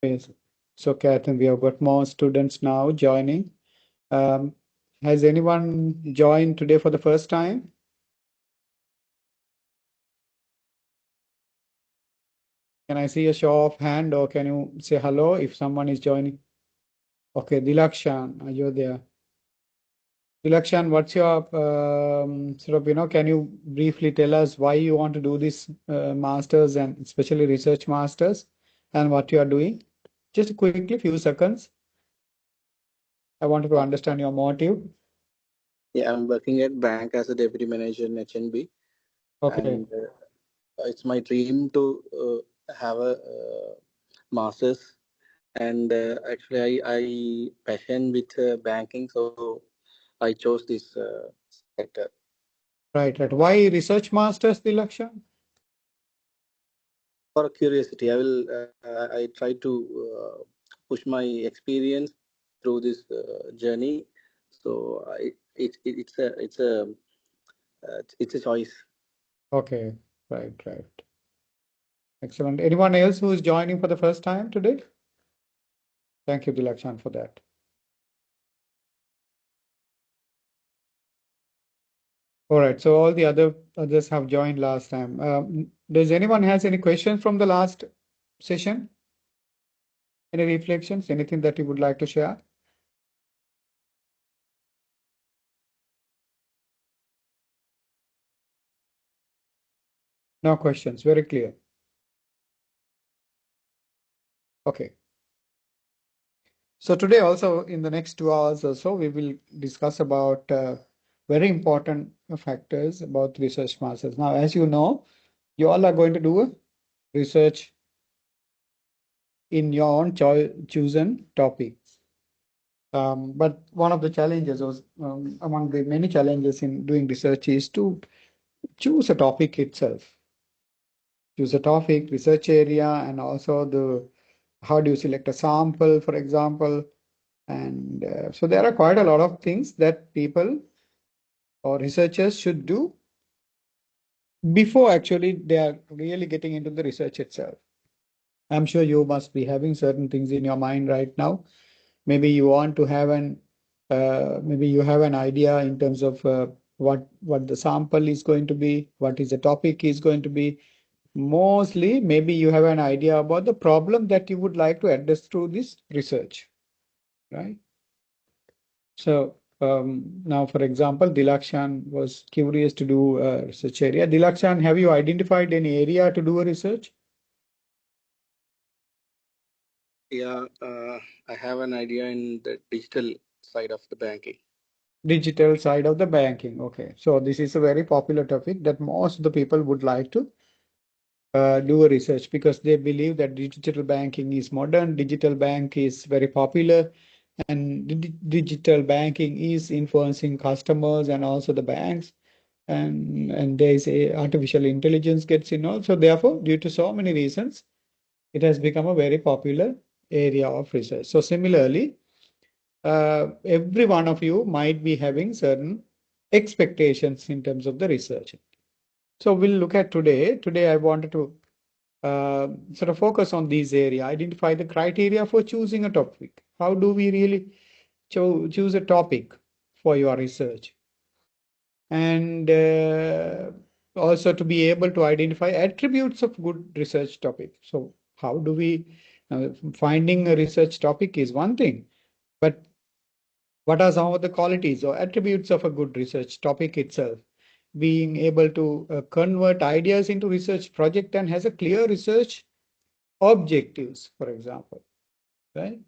Yes. So, Catherine, we have got more students now joining. Has anyone joined today for the first time? Can I see a show of hand, or can you say hello if someone is joining? Okay, Dilakshan, are you there? Dilakshan, what's your can you briefly tell us why you want to do this masters and especially research masters and what you are doing? Just quickly, few seconds. I wanted to understand your motive. Yeah, I'm working at bank as a deputy manager in HNB, Okay. and it's my dream to have a master's. And actually, I passion with banking, so I chose this sector. Right, right. Why research masters, Dilakshan? For curiosity, I try to push my experience through this journey. So it's a choice. Okay, right, right. Excellent. Anyone else who is joining for the first time today? Thank you, Dilakshan, for that. All right, so all the others have joined last time. Does anyone has any questions from the last session? Any reflections? Anything that you would like to share? No questions. Very clear. Okay. So today also in the next 2 hours or so, we will discuss about very important factors about research masters. Now, as you know, you all are going to do research in your own chosen topics. But one of the challenges was among the many challenges in doing research is to choose a topic itself. Choose a topic, research area, and also the how do you select a sample, for example. And so there are quite a lot of things that people or researchers should do before actually they are really getting into the research itself. I'm sure you must be having certain things in your mind right now. Maybe you want to have maybe you have an idea in terms of what the sample is going to be, what is the topic is going to be. Mostly, maybe you have an idea about the problem that you would like to address through this research, right? So now, for example, Dilakshan was curious to do a research area. Dilakshan, have you identified any area to do a research? Yeah, I have an idea in the digital side of the banking. Digital side of the banking. Okay. So this is a very popular topic that most of the people would like to do a research because they believe that digital banking is modern, digital bank is very popular, and digital banking is influencing customers and also the banks. And there is a artificial intelligence gets involved. So therefore, due to so many reasons, it has become a very popular area of research. So similarly, every one of you might be having certain expectations in terms of the research. So we'll look at today. Today, I wanted to sort of focus on these areas, identify the criteria for choosing a topic. How do we really choose a topic for your research? And also to be able to identify attributes of good research topic. So how do we, finding a research topic is one thing, but what are some of the qualities or attributes of a good research topic itself? Being able to convert ideas into research project and has a clear research objectives, for example, right?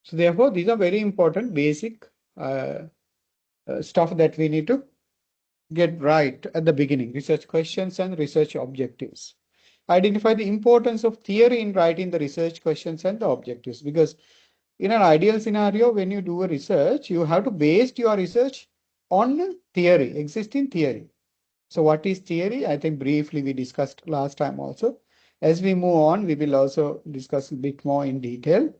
So therefore, these are very important basic stuff that we need to get right at the beginning, research questions and research objectives. Identify the importance of theory in writing the research questions and the objectives, because in an ideal scenario, when you do a research, you have to base your research on theory, existing theory. So what is theory? I think briefly we discussed last time also. As we move on, we will also discuss a bit more in detail.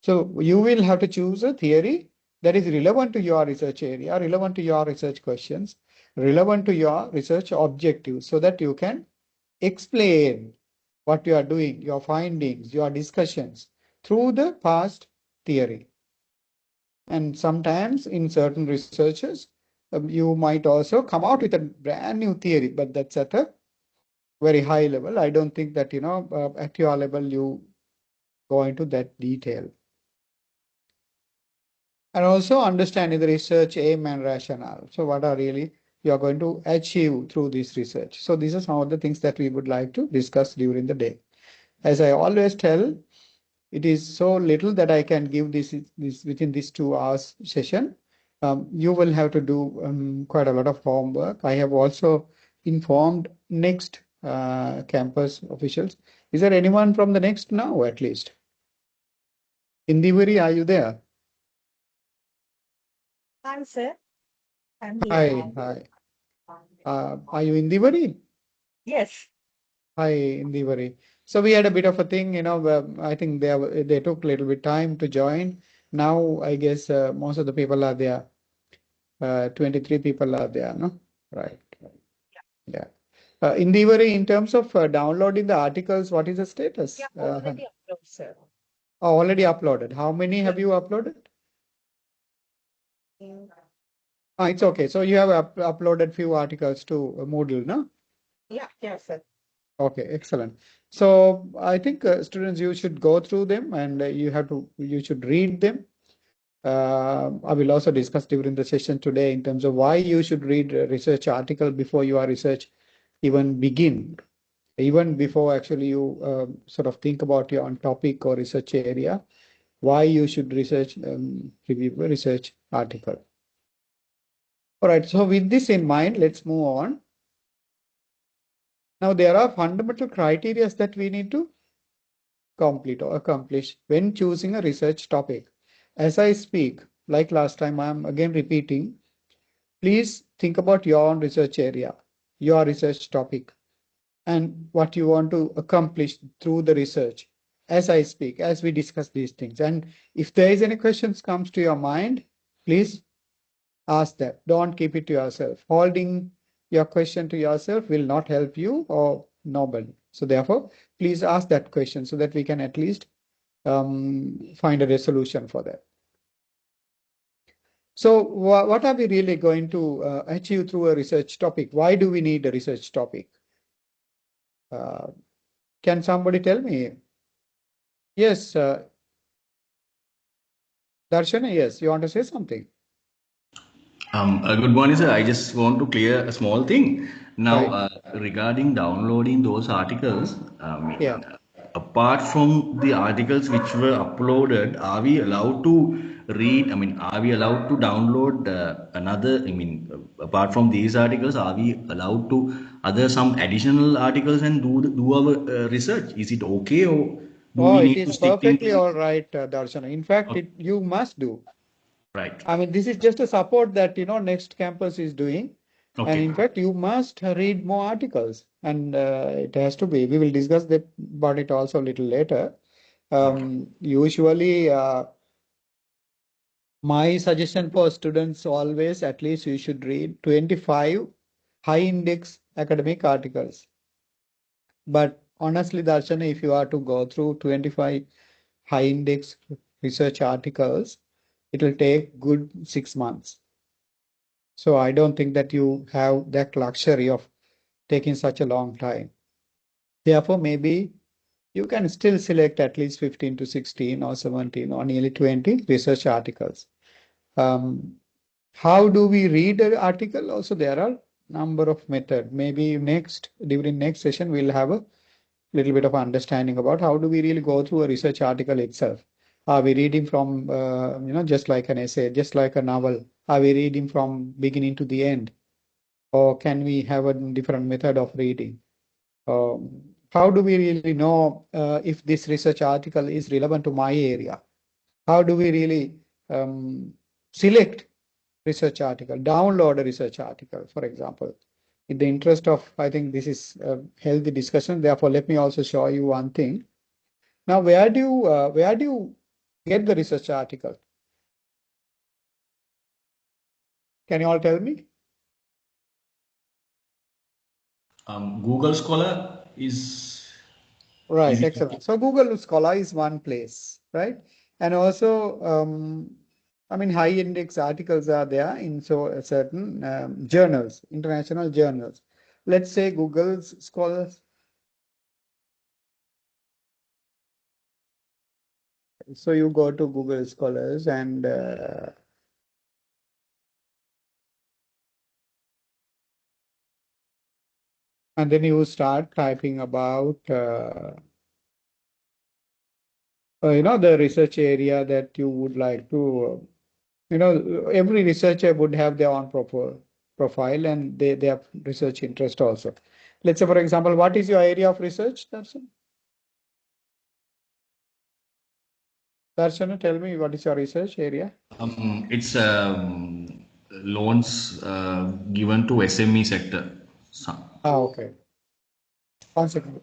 So you will have to choose a theory that is relevant to your research area, relevant to your research questions, relevant to your research objectives, so that you can explain what you are doing, your findings, your discussions through the past theory. And sometimes in certain researches, you might also come out with a brand new theory, but that's at a very high level. I don't think that, at your level, you go into that detail. And also understanding the research aim and rationale. So what are really you are going to achieve through this research? So these are some of the things that we would like to discuss during the day. As I always tell, it is so little that I can give this within this 2 hours session. You will have to do quite a lot of homework. I have also informed Next campus officials. Is there anyone from the Next now, at least? Indivari, are you there? Hi, sir. I'm here. Hi. Are you Indivari? Yes. Hi, Indivari. So we had a bit of a thing, where I think they took a little bit time to join. Now I guess most of the people are there. 23 people are there, no? Right. Yeah. Indivari, in terms of downloading the articles, what is the status? Yeah, already uploaded, sir. Already uploaded. How many have you uploaded? It's okay. So you have uploaded few articles to Moodle, no? Yeah, sir. Okay, excellent. So I think students, you should go through them and you should read them. I will also discuss during the session today in terms of why you should read a research article before your research even begin, even before actually you sort of think about your own topic or research area, why you should review a research article. All right, so with this in mind, let's move on. Now, there are fundamental criteria that we need to complete or accomplish when choosing a research topic. As I speak, like last time, I'm again repeating, please think about your own research area, your research topic, and what you want to accomplish through the research as I speak, as we discuss these things. And if there is any questions comes to your mind, please ask that. Don't keep it to yourself. Holding your question to yourself will not help you or nobody. So therefore, please ask that question so that we can at least find a resolution for that. So what are we really going to achieve through a research topic? Why do we need a research topic? Can somebody tell me? Yes, Darshana, yes, you want to say something? Good morning, sir. I just want to clear a small thing. Now, Right. regarding downloading those articles, I Yeah. mean, apart from the articles which were uploaded, are we allowed to read? I mean, are we allowed to download another? I mean, apart from these articles, are we allowed to other some additional articles and do our research? Is it okay, or do Oh, we it need to is stick in? perfectly all right, Darshana. In fact, you must do. Right. I mean, this is just a support that, Next Campus is doing. And Okay. in fact, you must read more articles. And it has to be. We will discuss about it also a little later. Okay. Usually, my suggestion for students always, at least you should read 25 high index academic articles. But honestly, Darshana, if you are to go through 25 high index research articles, it will take good 6 months. So I don't think that you have that luxury of taking such a long time. Therefore, maybe you can still select at least 15 to 16 or 17 or nearly 20 research articles. How do we read an article? Also, there are number of methods. Maybe during next session, we'll have a little bit of understanding about how do we really go through a research article itself. Are we reading from, just like an essay, just like a novel? Are we reading from beginning to the end? Or can we have a different method of reading? How do we really know if this research article is relevant to my area? How do we really select research article, download a research article, for example? In the interest of, I think this is a healthy discussion. Therefore, let me also show you one thing. Now, where do you get the research article? Can you all tell me? Google Scholar is Right, easy. excellent. So Google Scholar is one place. right? And also, I mean, high index articles are there in certain journals, international journals. Let's say Google's scholars. So you go to Google Scholars and then you start typing about the research area that you would like to. Every researcher would have their own profile and they have research interest also. Let's say, for example, what is your area of research, Darshan? Darshana, tell me what is your research area? It's loans given to SME sector. Okay. One second.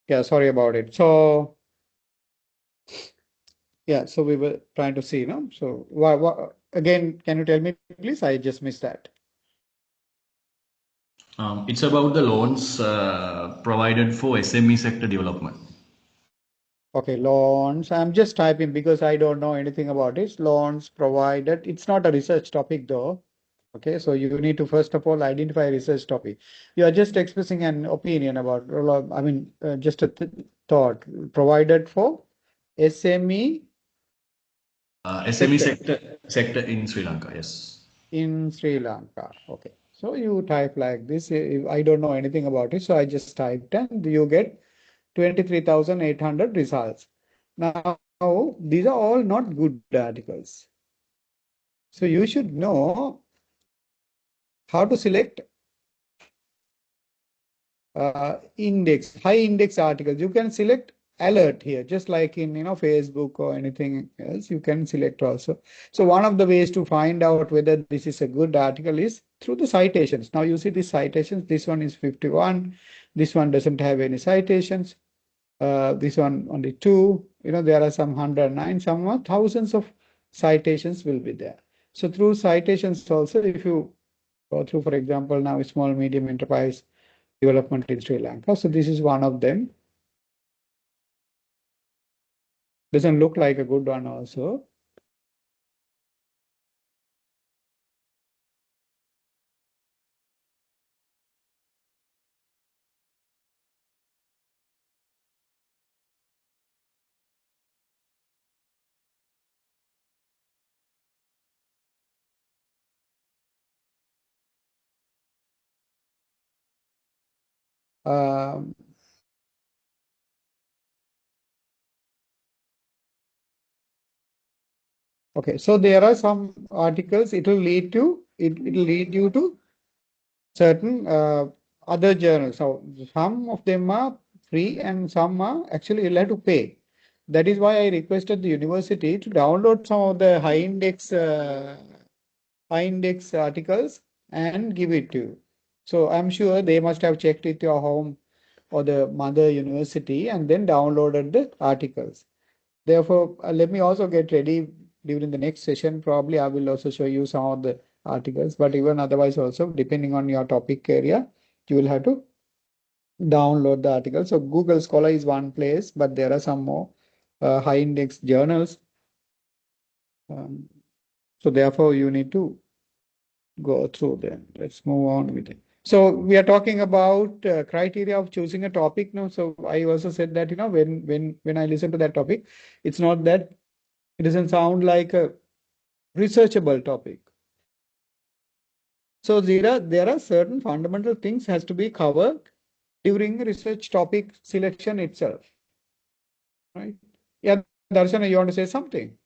Yeah, sorry about it. So, yeah, so we were trying to see, So, again, can you tell me, please? I just missed that. It's about the loans provided for SME sector development. Okay, loans. I'm just typing because I don't know anything about it. Loans provided. It's not a research topic though. Okay, so you need to first of all identify a research topic. You are just expressing an opinion about, I mean, just a thought provided for SME SME sector sector in Sri Lanka, yes. in Sri Lanka. Okay, so you type like this. I don't know anything about it, so I just typed and you get 23,800 results. Now, these are all not good articles. So you should know how to select high index articles. You can select alert here, just like in Facebook or anything else. You can select also. So one of the ways to find out whether this is a good article is through the citations. Now you see the citations. This one is 51. This one doesn't have any citations. This one only 2. There are some 109. Some thousands of citations will be there. So through citations also, if you go through, for example, now small medium enterprise development in Sri Lanka. So this is one of them. Doesn't look like a good one also. Um, okay, so there are some articles. It will lead you to certain other journals. So some of them are free and some are actually you'll have to pay. That is why I requested the university to download some of the high index articles and give it to you. So I'm sure they must have checked with your home or the mother university and then downloaded the articles. Therefore, let me also get ready during the next session. Probably I will also show you some of the articles, but even otherwise also, depending on your topic area, you will have to download the article. So Google Scholar is one place, but there are some more high index journals. So therefore, you need to go through them. Let's move on with it. So we are talking about criteria of choosing a topic now. So I also said that when I listen to that topic, it's not that it doesn't sound like a researchable topic. So there are certain fundamental things has to be covered during research topic selection itself, right? Yeah, Darshana, you want to say something?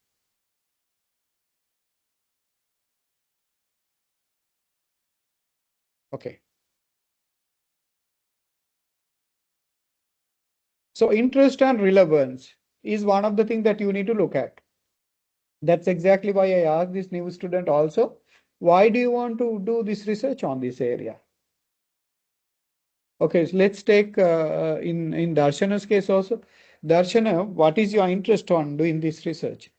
Okay. So interest and relevance. is one of the things that you need to look at. That's exactly why I asked this new student also, why do you want to do this research on this area? Okay, so let's take in Darshana's case also. Darshana, what is your interest on doing this research?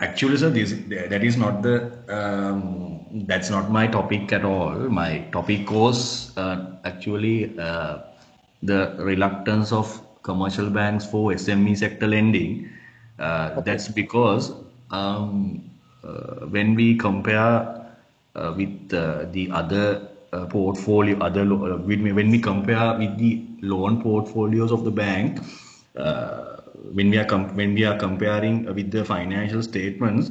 Actually, sir, that is not that's not my topic at all. My topic was actually the reluctance of commercial banks for SME sector lending. Okay. That's because when we compare with the other portfolio, when we compare with the loan portfolios of the bank, when we are comparing with the financial statements,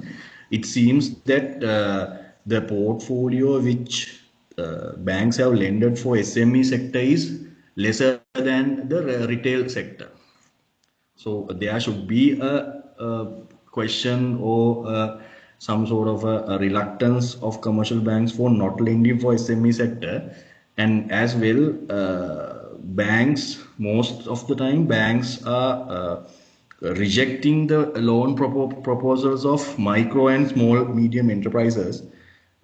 it seems that the portfolio which banks have lended for SME sector is lesser than the retail sector. So there should be a question or some sort of a reluctance of commercial banks for not lending for SME sector, and as well banks, most of the time banks are rejecting the loan proposals of micro and small medium enterprises,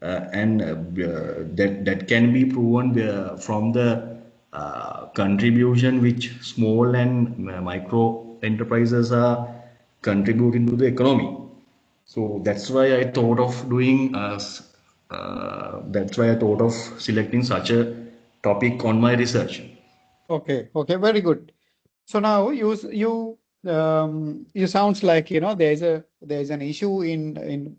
and that can be proven from the contribution which small and micro enterprises are contributing to the economy. So that's why I thought of that's why I thought of selecting such a topic on my research. Okay, very good. So now you sounds like there's an issue in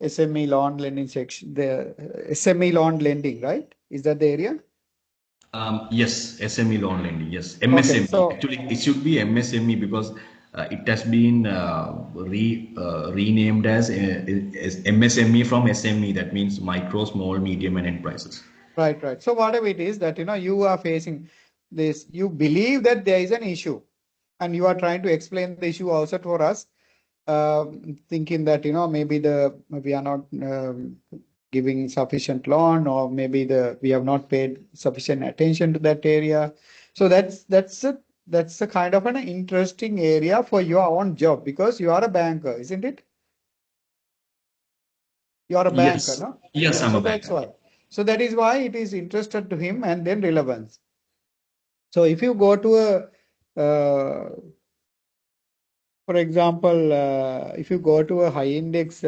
SME loan lending section, the SME loan lending, right? Is that the area? Yes, SME loan lending. Yes, Okay, MSME. so Actually, it should be MSME because it has been renamed as MSME from SME. That means micro, small, medium, and enterprises. right. So whatever it is that you are facing this, you believe that there is an issue, and you are trying to explain the issue also for us, thinking that maybe we are not giving sufficient loan, or maybe we have not paid sufficient attention to that area. So that's a kind of an interesting area for your own job, because you are a banker, isn't it? You are a banker, Yes, no? yes, Yeah, I'm so a that's banker. why. So that is why it is interested to him, and then relevance. So if you go to for example, if you go to a high index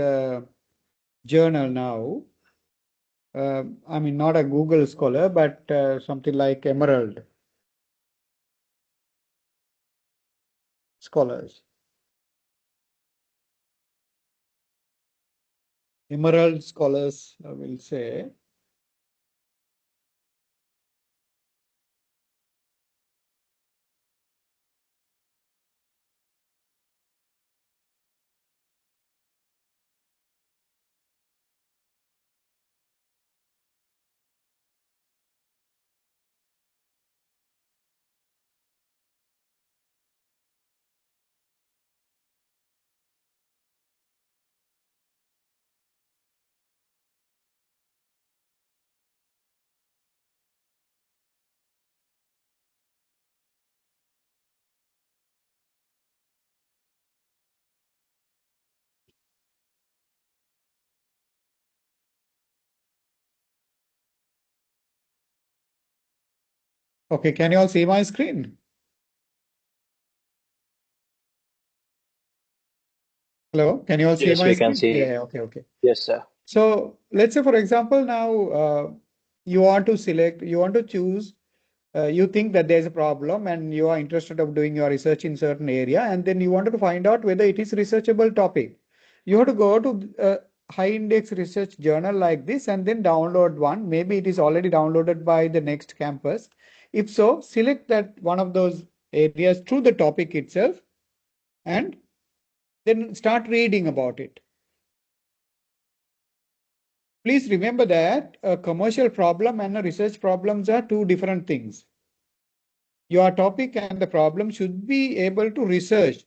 journal now, I mean, not a Google Scholar, but something like Emerald Scholars. Emerald Scholars, I will say. Okay, can you all see my screen? Hello, can you all see Yes, my we can screen? see. Yeah, okay. Yes, sir. So let's say, for example, now you want to choose, you think that there's a problem and you are interested of doing your research in certain area, and then you wanted to find out whether it is researchable topic. You have to go to a high index research journal like this and then download one. Maybe it is already downloaded by the next campus. If so, select that one of those areas through the topic itself and then start reading about it. Please remember that a commercial problem and a research problems are two different things. Your topic and the problem should be able to research.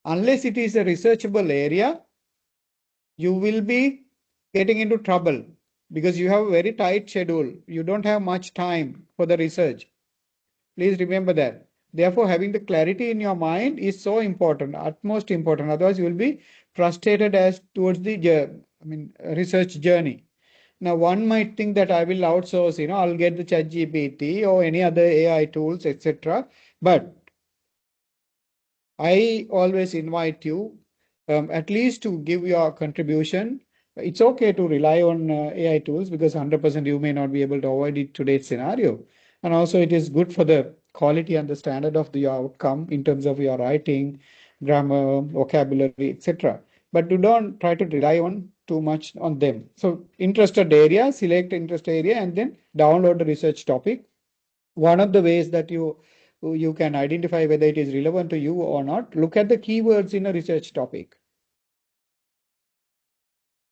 Unless it is a researchable area, you will be getting into trouble because you have a very tight schedule. You don't have much time for the research. Please remember that. Therefore, having the clarity in your mind is so important, utmost important. Otherwise, you will be frustrated as towards the research journey. Now, one might think that I will outsource, I'll get the ChatGPT or any other AI tools, etc. But I always invite you at least to give your contribution. It's okay to rely on AI tools because 100% you may not be able to avoid it today's scenario. And also it is good for the quality and the standard of the outcome in terms of your writing, grammar, vocabulary, etc. But do not try to rely on too much on them. So interested area, select interest area and then download the research topic. One of the ways that you can identify whether it is relevant to you or not, look at the keywords in a research topic.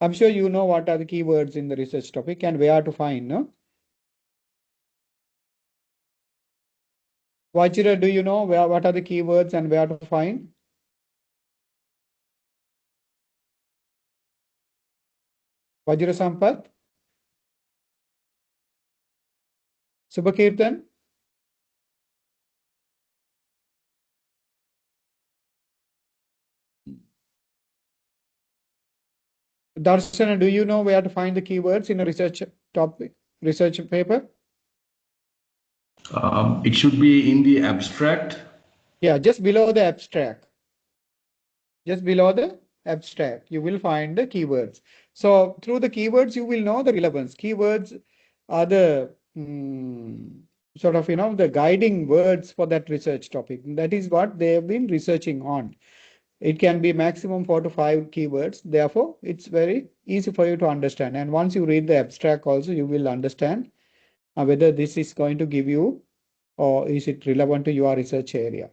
I'm sure you know what are the keywords in the research topic and where to find, no? Vajra, do you know what are the keywords and where to find? Vajra Sampath? Subhakirtan? Darshana, do you know where to find the keywords in a research topic, research paper? It should be in the abstract. Yeah, just below the abstract. Just below the abstract, you will find the keywords. So through the keywords, you will know the relevance. Keywords are the sort of, the guiding words for that research topic. That is what they have been researching on. It can be maximum 4 to 5 keywords. Therefore, it's very easy for you to understand. And once you read the abstract also, you will understand whether this is going to give you or is it relevant to your research area.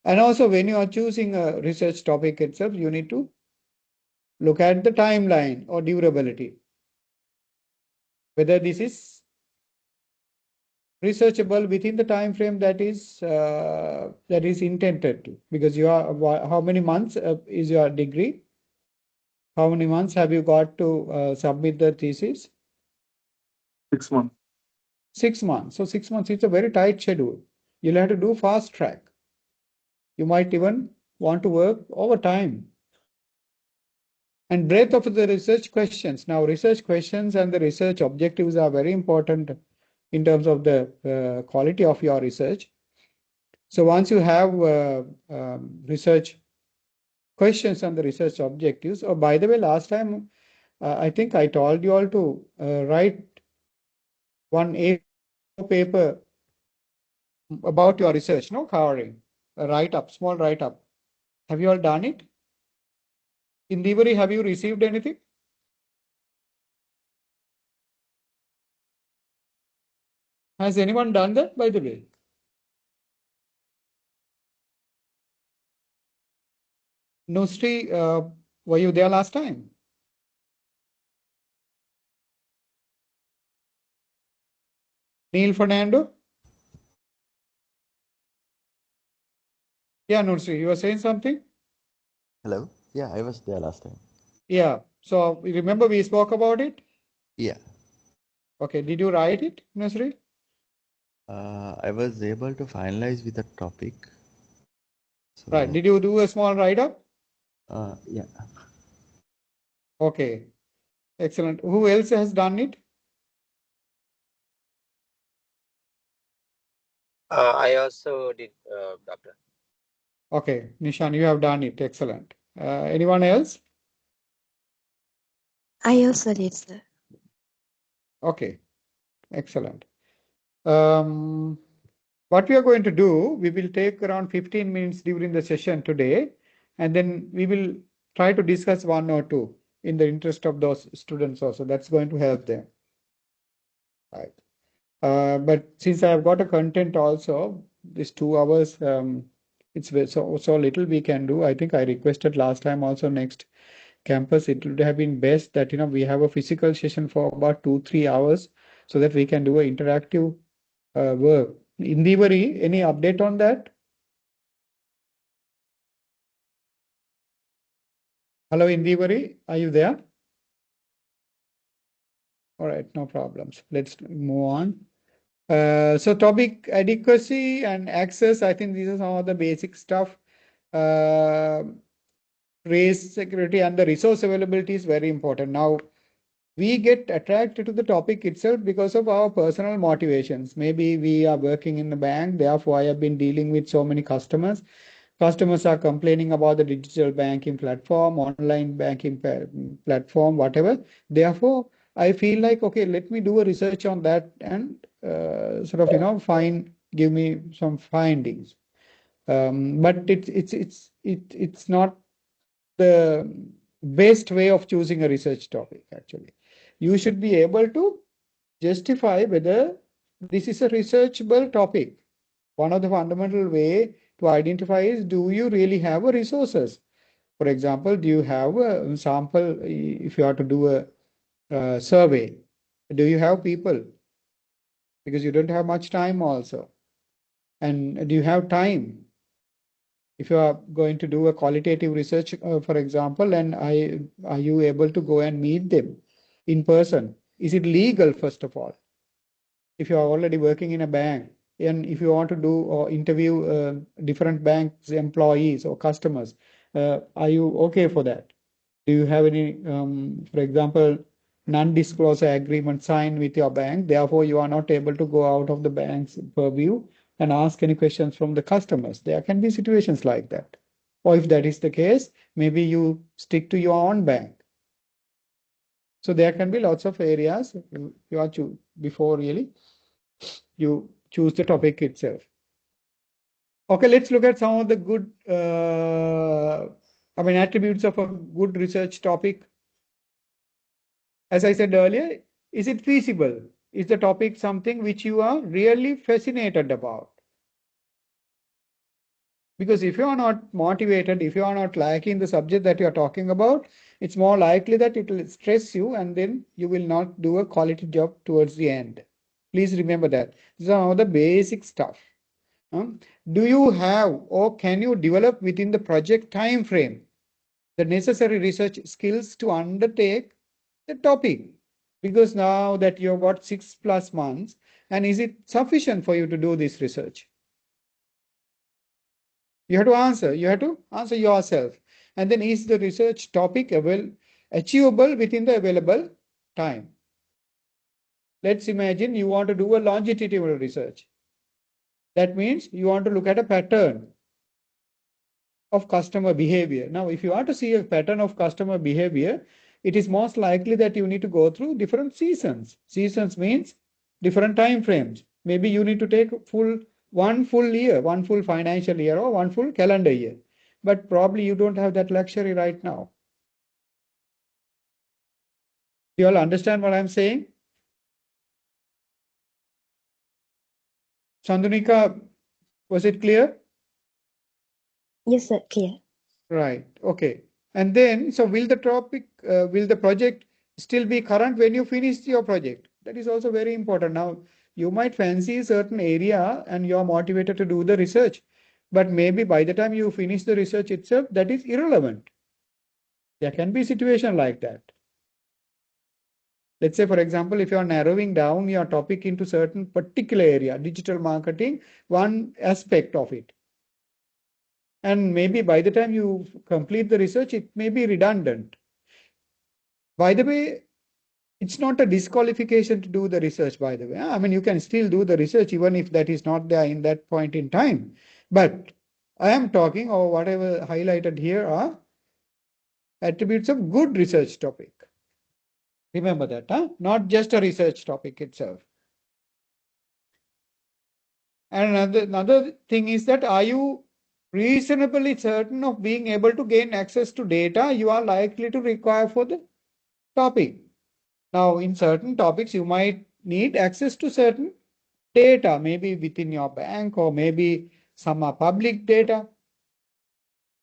And also when you are choosing a research topic itself, you need to look at the timeline or durability, whether this is researchable within the time frame that is intended to, because you are how many months is your degree? How many months have you got to submit the thesis? 6 months. 6 months. So 6 months, it's a very tight schedule. You'll have to do fast track. You might even want to work overtime. And breadth of the research questions. Now, research questions and the research objectives are very important in terms of the quality of your research. So once you have research questions and the research objectives, oh, by the way, last time, I think I told you all to write one A paper about your research, no, covering a write-up, small write-up. Have you all done it? In Devari, have you received anything? Has anyone done that, by the way? Nusri, were you there last time? Neil Fernando? Yeah, Nusri, you were saying something? Hello? Yeah, I was there last time. Yeah. So remember we spoke about it? Yeah. Okay. Did you write it, Nusri? I was able to finalize with the topic. So, Right. Did you do a small write-up? yeah. Okay. Excellent. Who else has done it? I also did, Doctor. Okay. Nishan, you have done it. Excellent. Anyone else? I also did, sir. Okay. Excellent. What we are going to do, we will take around 15 minutes during the session today, and then we will try to discuss one or two in the interest of those students also. That's going to help them. Right. But since I have got a content also, this 2 hours, it's so little we can do. I think I requested last time also next campus, it would have been best that we have a physical session for about 2-3 hours so that we can do an interactive work. Indivari, any update on that? Hello, Indivari, are you there? All right, no problems. Let's move on. So topic adequacy and access, I think these are some of the basic stuff. Race security and the resource availability is very important. Now, we get attracted to the topic itself because of our personal motivations. Maybe we are working in the bank, therefore I have been dealing with so many customers. Customers are complaining about the digital banking platform, online banking platform, whatever. Therefore, I feel like, okay, let me do a research on that and sort of, give me some findings. But it's not the best way of choosing a research topic, actually. You should be able to justify whether this is a researchable topic. One of the fundamental way to identify is, do you really have a resources? For example, do you have a sample? If you are to do a survey, do you have people? Because you don't have much time also. And do you have time? If you are going to do a qualitative research, for example, and are you able to go and meet them in person? Is it legal, first of all? If you are already working in a bank, and if you want to do or interview different banks employees or customers, are you okay for that? Do you have any, for example, non-disclosure agreement signed with your bank? Therefore, you are not able to go out of the bank's purview and ask any questions from the customers. There can be situations like that. Or if that is the case, maybe you stick to your own bank. So there can be lots of areas you are to before really you choose the topic itself. Okay, let's look at some of the good, attributes of a good research topic. As I said earlier, is it feasible? Is the topic something which you are really fascinated about? Because if you are not motivated, if you are not liking the subject that you are talking about, it's more likely that it will stress you and then you will not do a quality job towards the end. Please remember that. These are all the basic stuff. Do you have or can you develop within the project time frame the necessary research skills to undertake the topic? Because now that you've got 6+ months, and is it sufficient for you to do this research? You have to answer yourself. And then, is the research topic achievable within the available time? Let's imagine you want to do a longitudinal research. That means you want to look at a pattern of customer behavior. Now, if you want to see a pattern of customer behavior, it is most likely that you need to go through different seasons. Seasons means different time frames. Maybe you need to take one full year, one full financial year, or one full calendar year. But probably you don't have that luxury right now. You all understand what I'm saying? Chandunika, was it clear? Yes, sir. Clear. Right. Okay. And then, so will the project still be current when you finish your project? That is also very important. Now, you might fancy a certain area and you are motivated to do the research, but maybe by the time you finish the research itself, that is irrelevant. There can be a situation like that. Let's say, for example, if you are narrowing down your topic into certain particular area, digital marketing, one aspect of it. And maybe by the time you complete the research, it may be redundant. By the way, it's not a disqualification to do the research, by the way. I mean, you can still do the research even if that is not there in that point in time. But I am talking, or whatever highlighted here are attributes of good research topic. Remember that, not just a research topic itself. And another thing is that, are you reasonably certain of being able to gain access to data you are likely to require for the topic? Now, in certain topics, you might need access to certain data, maybe within your bank or maybe some public data.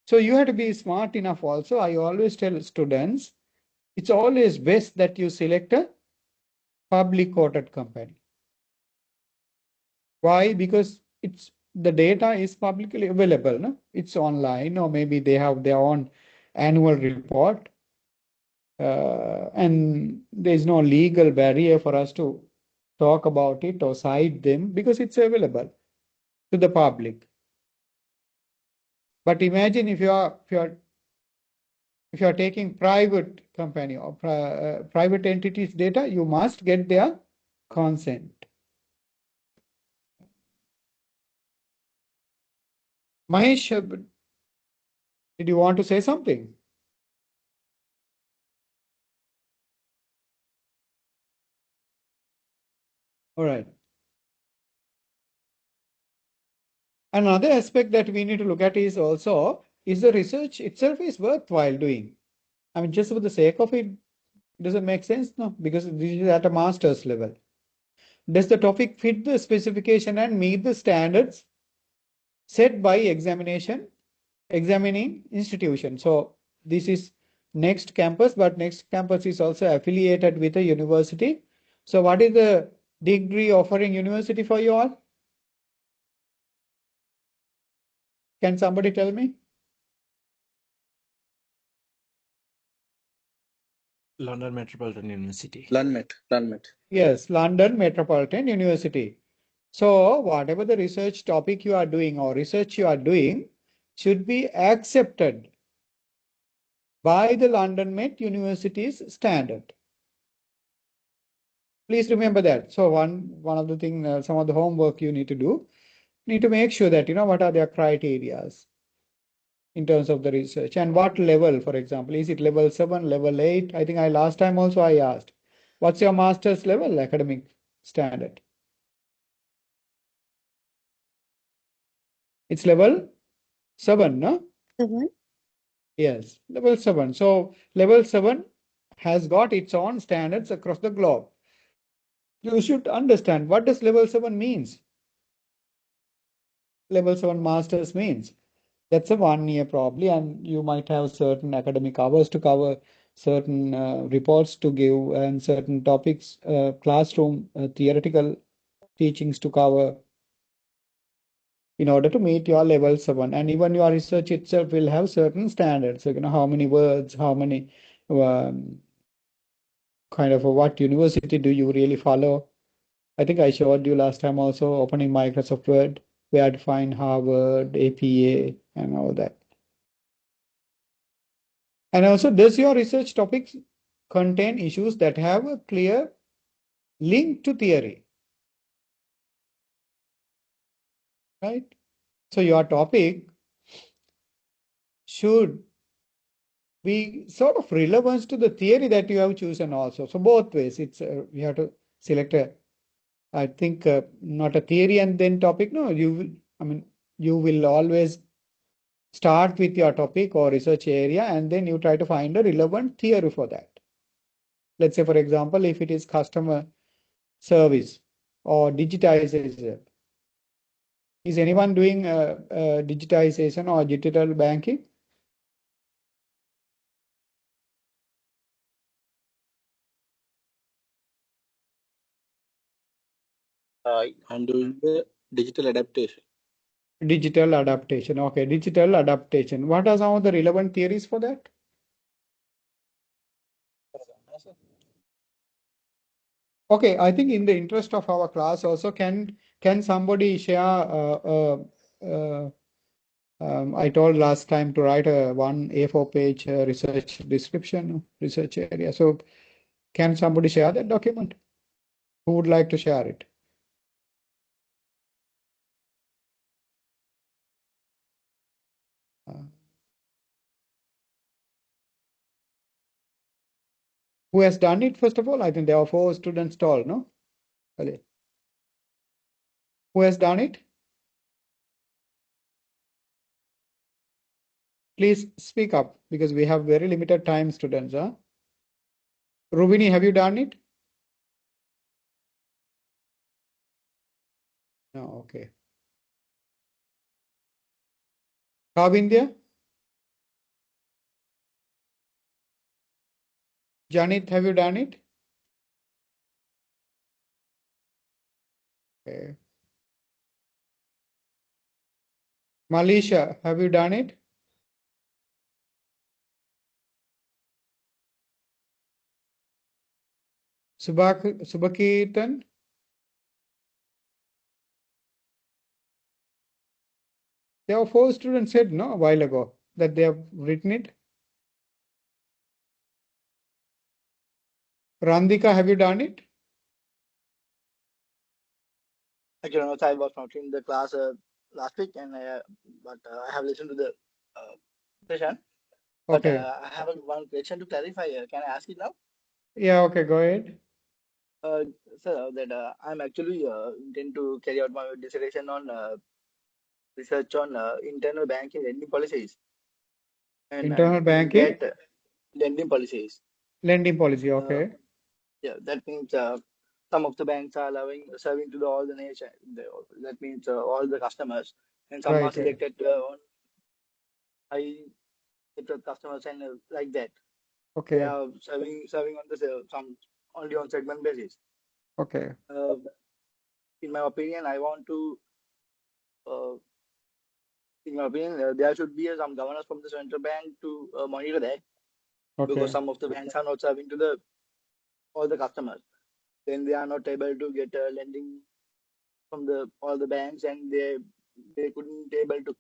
So you have to be smart enough also. I always tell students, it's always best that you select a public quoted company. Why? Because the data is publicly available. No? It's online, or maybe they have their own annual report. And there's no legal barrier for us to talk about it or cite them because it's available to the public. But imagine if you are taking private company or private entities data, you must get their consent. Mahesh, did you want to say something? All right. Another aspect that we need to look at is also, is the research itself is worthwhile doing? I mean, just for the sake of it, does it make sense? No, because this is at a master's level. Does the topic fit the specification and meet the standards set by examining institution? So this is Next Campus, but Next Campus is also affiliated with a university. So what is the degree offering university for you all? Can somebody tell me? London Metropolitan University. Lunmet. Yes, London Metropolitan University. So whatever the research topic you are doing or research you are doing should be accepted by the London Met University's standard. Please remember that. So one of the things, some of the homework you need to make sure that, what are their criterias in terms of the research and what level, for example, is it level 7, level 8? I think last time also I asked, what's your master's level academic standard? It's level 7, no? 7. Yes, level 7. So level 7 has got its own standards across the globe. You should understand what does level 7 means. Level 7 masters means that's a 1 year probably, and you might have certain academic hours to cover, certain reports to give, and certain topics, classroom theoretical teachings to cover in order to meet your level 7. And even your research itself will have certain standards. So, how many words, how many kind of what university do you really follow? I think I showed you last time also, opening Microsoft Word, where to find Harvard, APA, and all that. And also, does your research topics contain issues that have a clear link to theory? Right? So your topic should be sort of relevant to the theory that you have chosen also. So both ways, it's you have to select I think not a theory and then topic. No, you will always start with your topic or research area, and then you try to find a relevant theory for that. Let's say, for example, if it is customer service or digitization, is anyone doing digitization or digital banking? I'm doing the digital adaptation. Digital adaptation. Okay, digital adaptation. What are some of the relevant theories for that? Okay, I think in the interest of our class also, can somebody share? I told last time to write a 1 A4 page research description, research area. So can somebody share that document? Who would like to share it? Who has done it, first of all? I think there are 4 students told, no? Who has done it? Please speak up because we have very limited time, students. Huh? Rubini, have you done it? No, okay. Kavindya? Janit, have you done it? Okay. Malisha, have you done it? Subakirtan? There are 4 students said no a while ago that they have written it. Randika, have you done it? Actually, no, I was not in the class last week, and but I have listened to the session. But Okay. I have one question to clarify. Can I ask it now? Yeah, okay, go ahead. Uh, Sir, that I'm actually intend to carry out my dissertation on research on internal banking lending policies, and Internal in banking, that lending policies. lending policy, Uh, okay. yeah, that means some of the banks are allowing serving to the, all the nation. That means all the customers, and some are Right, right. selected on high sector customers and like that. They Okay, are serving on the some only on segment basis. okay. Uh, in my opinion, I want to. Uh, in my opinion, there should be some governance from the central bank to monitor that because Okay. some of the banks are not serving to the all the customers. Then they are not able to get lending from the all the banks, and they couldn't able to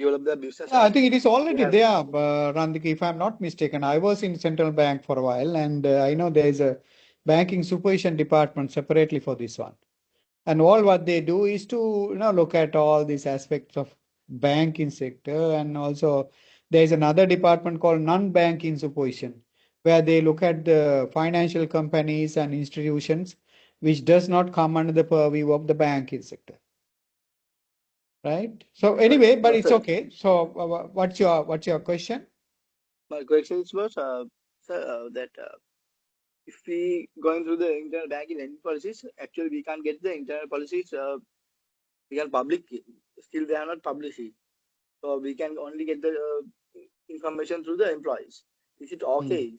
develop their business. Yeah, I And think it is they already have there, Randiki, if I'm not mistaken. I was in central bank for a while, and I know there is a banking supervision department separately for this one. And all what they do is to look at all these aspects of banking sector, and also there is another department called non-banking supervision, where they look at the financial companies and institutions which does not come under the purview of the banking sector. Right. So anyway, but but it's okay. So what's your question? my question was sir, that if we going through the internal banking lending policies, actually we can't get the internal policies. We can public still they are not published. So we can only get the information through the employees. Is it Hmm. okay?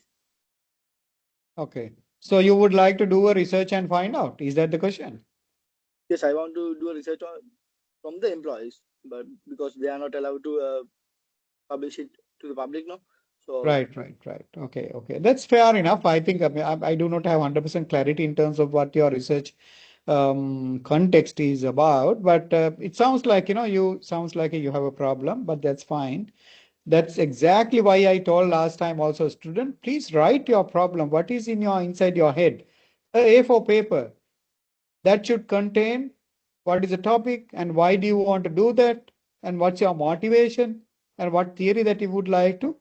Okay. So you would like to do a research and find out. Is that the question? Yes, I want to do a research on from the employees, but because they are not allowed to publish it to the public, no. So Right, right, right. Okay, okay. That's fair enough. I think I do not have 100% clarity in terms of what your research context is about, but it sounds like, you sounds like you have a problem, but that's fine. That's exactly why I told last time also, student, please write your problem. What is in your inside your head? A A4 paper that should contain what is the topic and why do you want to do that and what's your motivation and what theory that you would like to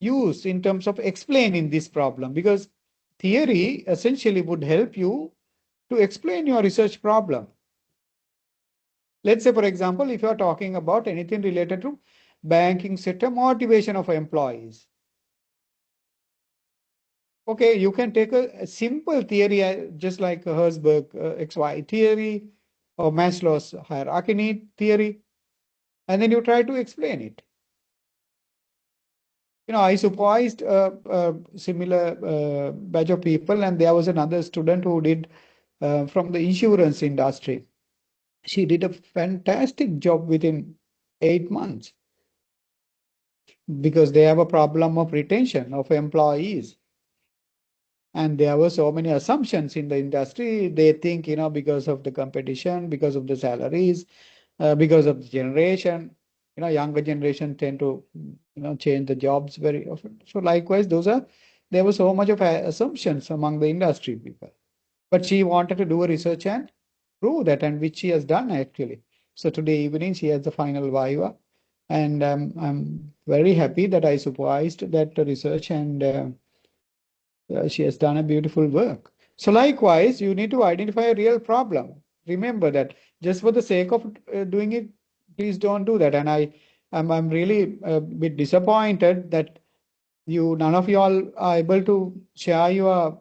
use in terms of explaining this problem, because theory essentially would help you to explain your research problem. Let's say, for example, if you are talking about anything related to banking sector motivation of employees. Okay, you can take a simple theory just like Herzberg XY theory or Maslow's hierarchy need theory, and then you try to explain it. I supervised a similar batch of people, and there was another student who did from the insurance industry. She did a fantastic job within 8 months because they have a problem of retention of employees. And there were so many assumptions in the industry. They think, because of the competition, because of the salaries, because of the generation, younger generation tend to, change the jobs very often. So likewise, there was so much of assumptions among the industry people. But she wanted to do a research and prove that, and which she has done actually. So today evening she has the final viva, and I'm very happy that I supervised that research, and she has done a beautiful work. So likewise, you need to identify a real problem. Remember that just for the sake of doing it, please don't do that. And I'm really a bit disappointed that none of you all are able to share your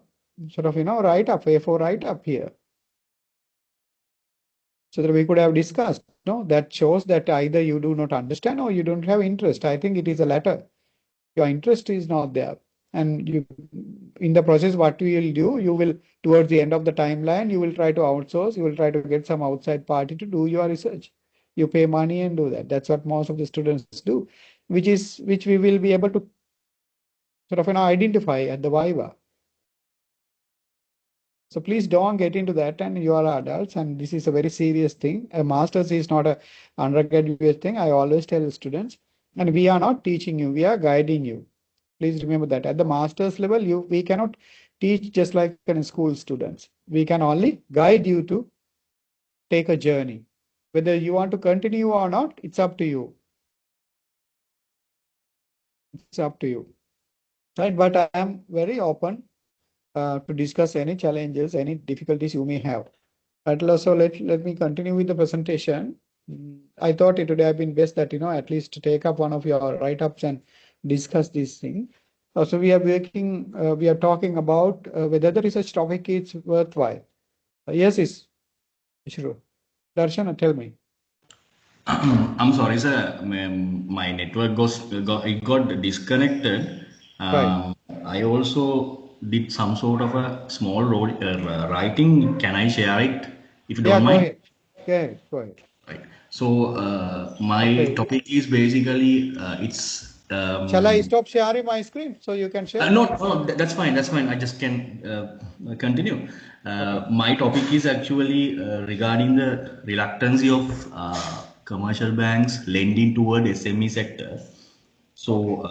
sort of, write-up, A4 write-up here, so that we could have discussed. No, that shows that either you do not understand or you don't have interest. I think it is the latter. Your interest is not there. And in the process, what you will do, you will, towards the end of the timeline, you will try to outsource, you will try to get some outside party to do your research. You pay money and do that. That's what most of the students do, which we will be able to sort of, identify at the Viva. So please don't get into that, and you are adults, and this is a very serious thing. A master's is not a undergraduate thing. I always tell students, and we are not teaching you, we are guiding you. Please remember that at the master's level, we cannot teach just like in school students. We can only guide you to take a journey. Whether you want to continue or not, it's up to you. It's up to you. Right? But I am very open to discuss any challenges, any difficulties you may have. So let me continue with the presentation. I thought it would have been best that, at least to take up one of your write-ups and discuss this thing. So we are talking about whether the research topic is worthwhile. Yes, Ishru. Darshana, tell me. I'm sorry, sir. My network got disconnected. Right. I also did some sort of a small role writing. Can I share it if you Yeah, don't go mind? ahead. Go ahead. Right. So my Okay. topic is basically it's Shall I stop sharing my screen so you can share? no, that's fine. That's fine. I just can continue. Okay. My topic is actually regarding the reluctancy of commercial banks lending toward SME sector. So,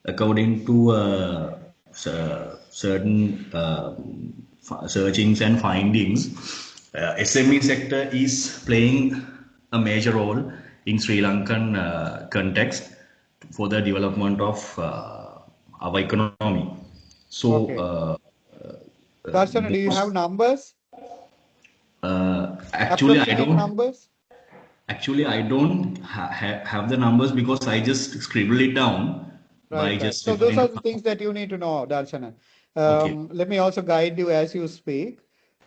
according to certain searchings and findings, SME sector is playing a major role in Sri Lankan context for the development of our economy. So, Okay. Darshana, do you have numbers? actually, Approximate numbers? I don't have the numbers because I just scribble it down by Right. just So those referring are to the some. things that you need to know, Darshana. Okay. Let me also guide you as you speak.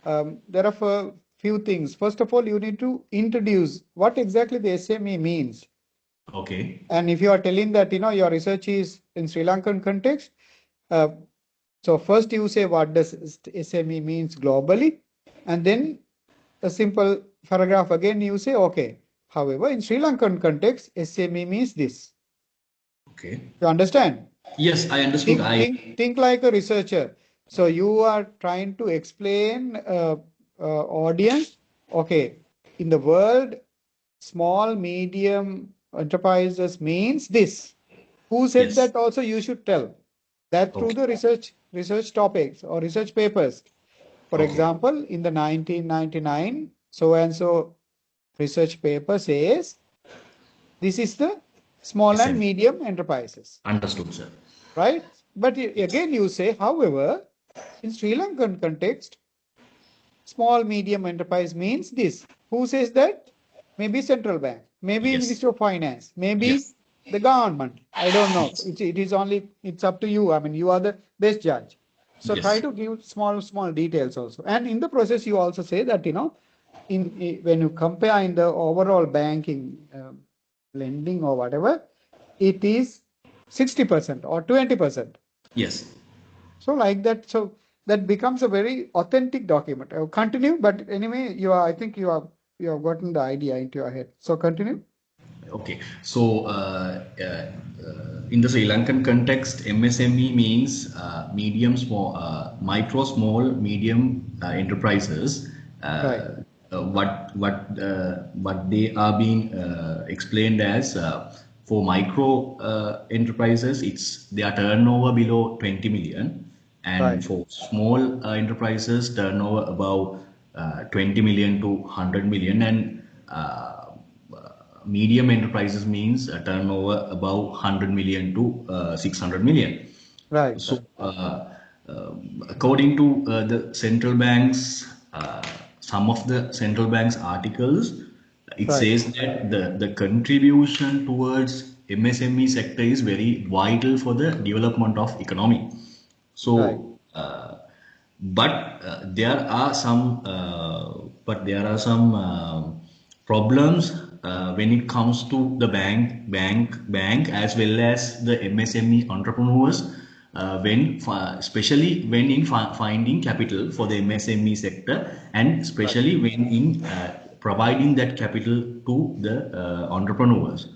There are a few things. First of all, you need to introduce what exactly the SME means. Okay. And if you are telling that, your research is in Sri Lankan context, so first you say what does SME means globally, and then a simple paragraph again you say, okay, however, in Sri Lankan context, SME means this. Okay. You understand? Yes, I understood. Think like a researcher. So you are trying to explain audience, okay, in the world, small, medium enterprises means this. Who said Yes. that also you should tell that through Okay. the research topics or research papers. For Okay. example, in the 1999, so and so research paper says this is the small and SME. medium enterprises, Understood, sir. right? But again, you say, however, in Sri Lankan context, small medium enterprise means this. Who says that? Maybe central bank, maybe Yes. Ministry of Finance, maybe Yes. the government. I don't know. Yes. It is only, it's up to you. I mean, you are the best judge. So try Yes. to give small details also. And in the process, you also say that, when you compare in the overall banking lending or whatever, it is 60% or 20%. Yes. So like that, so that becomes a very authentic document. I'll continue, but anyway, I think you have gotten the idea into your head. So continue. Okay. So, in the Sri Lankan context, MSME means micro, small, medium enterprises. Right, What they are being explained as for micro enterprises, it's their turnover below 20 million, and right, for small enterprises, turnover above 20 million to 100 million, and medium enterprises means a turnover above 100 million to 600 million. right, So, according to the central banks, some of the central banks articles, it right, says that the contribution towards MSME sector is very vital for the development of economy. right, So, but there are some problems when it comes to the bank as well as the MSME entrepreneurs, especially when in finding capital for the MSME sector, and right, especially when in providing that capital to the entrepreneurs.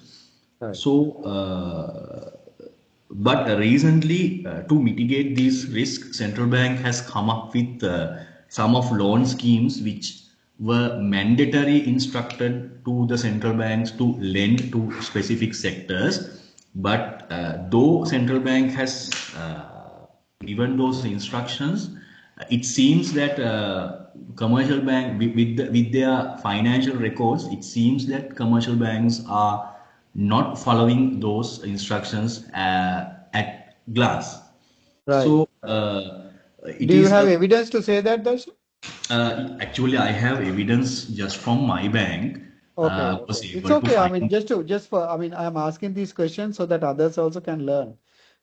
right, So, But recently, to mitigate these risks, central bank has come up with some of loan schemes which were mandatory instructed to the central banks to lend to specific sectors. But though central bank has given those instructions, it seems that commercial bank with their financial records, it seems that commercial banks are not following those instructions at glance. Right. So it Do you is have evidence to say that, Darshan? actually I have evidence just from my bank. Okay, Was okay. It's able to okay. I mean, find. just for, I mean, I'm asking these questions so that others also can learn.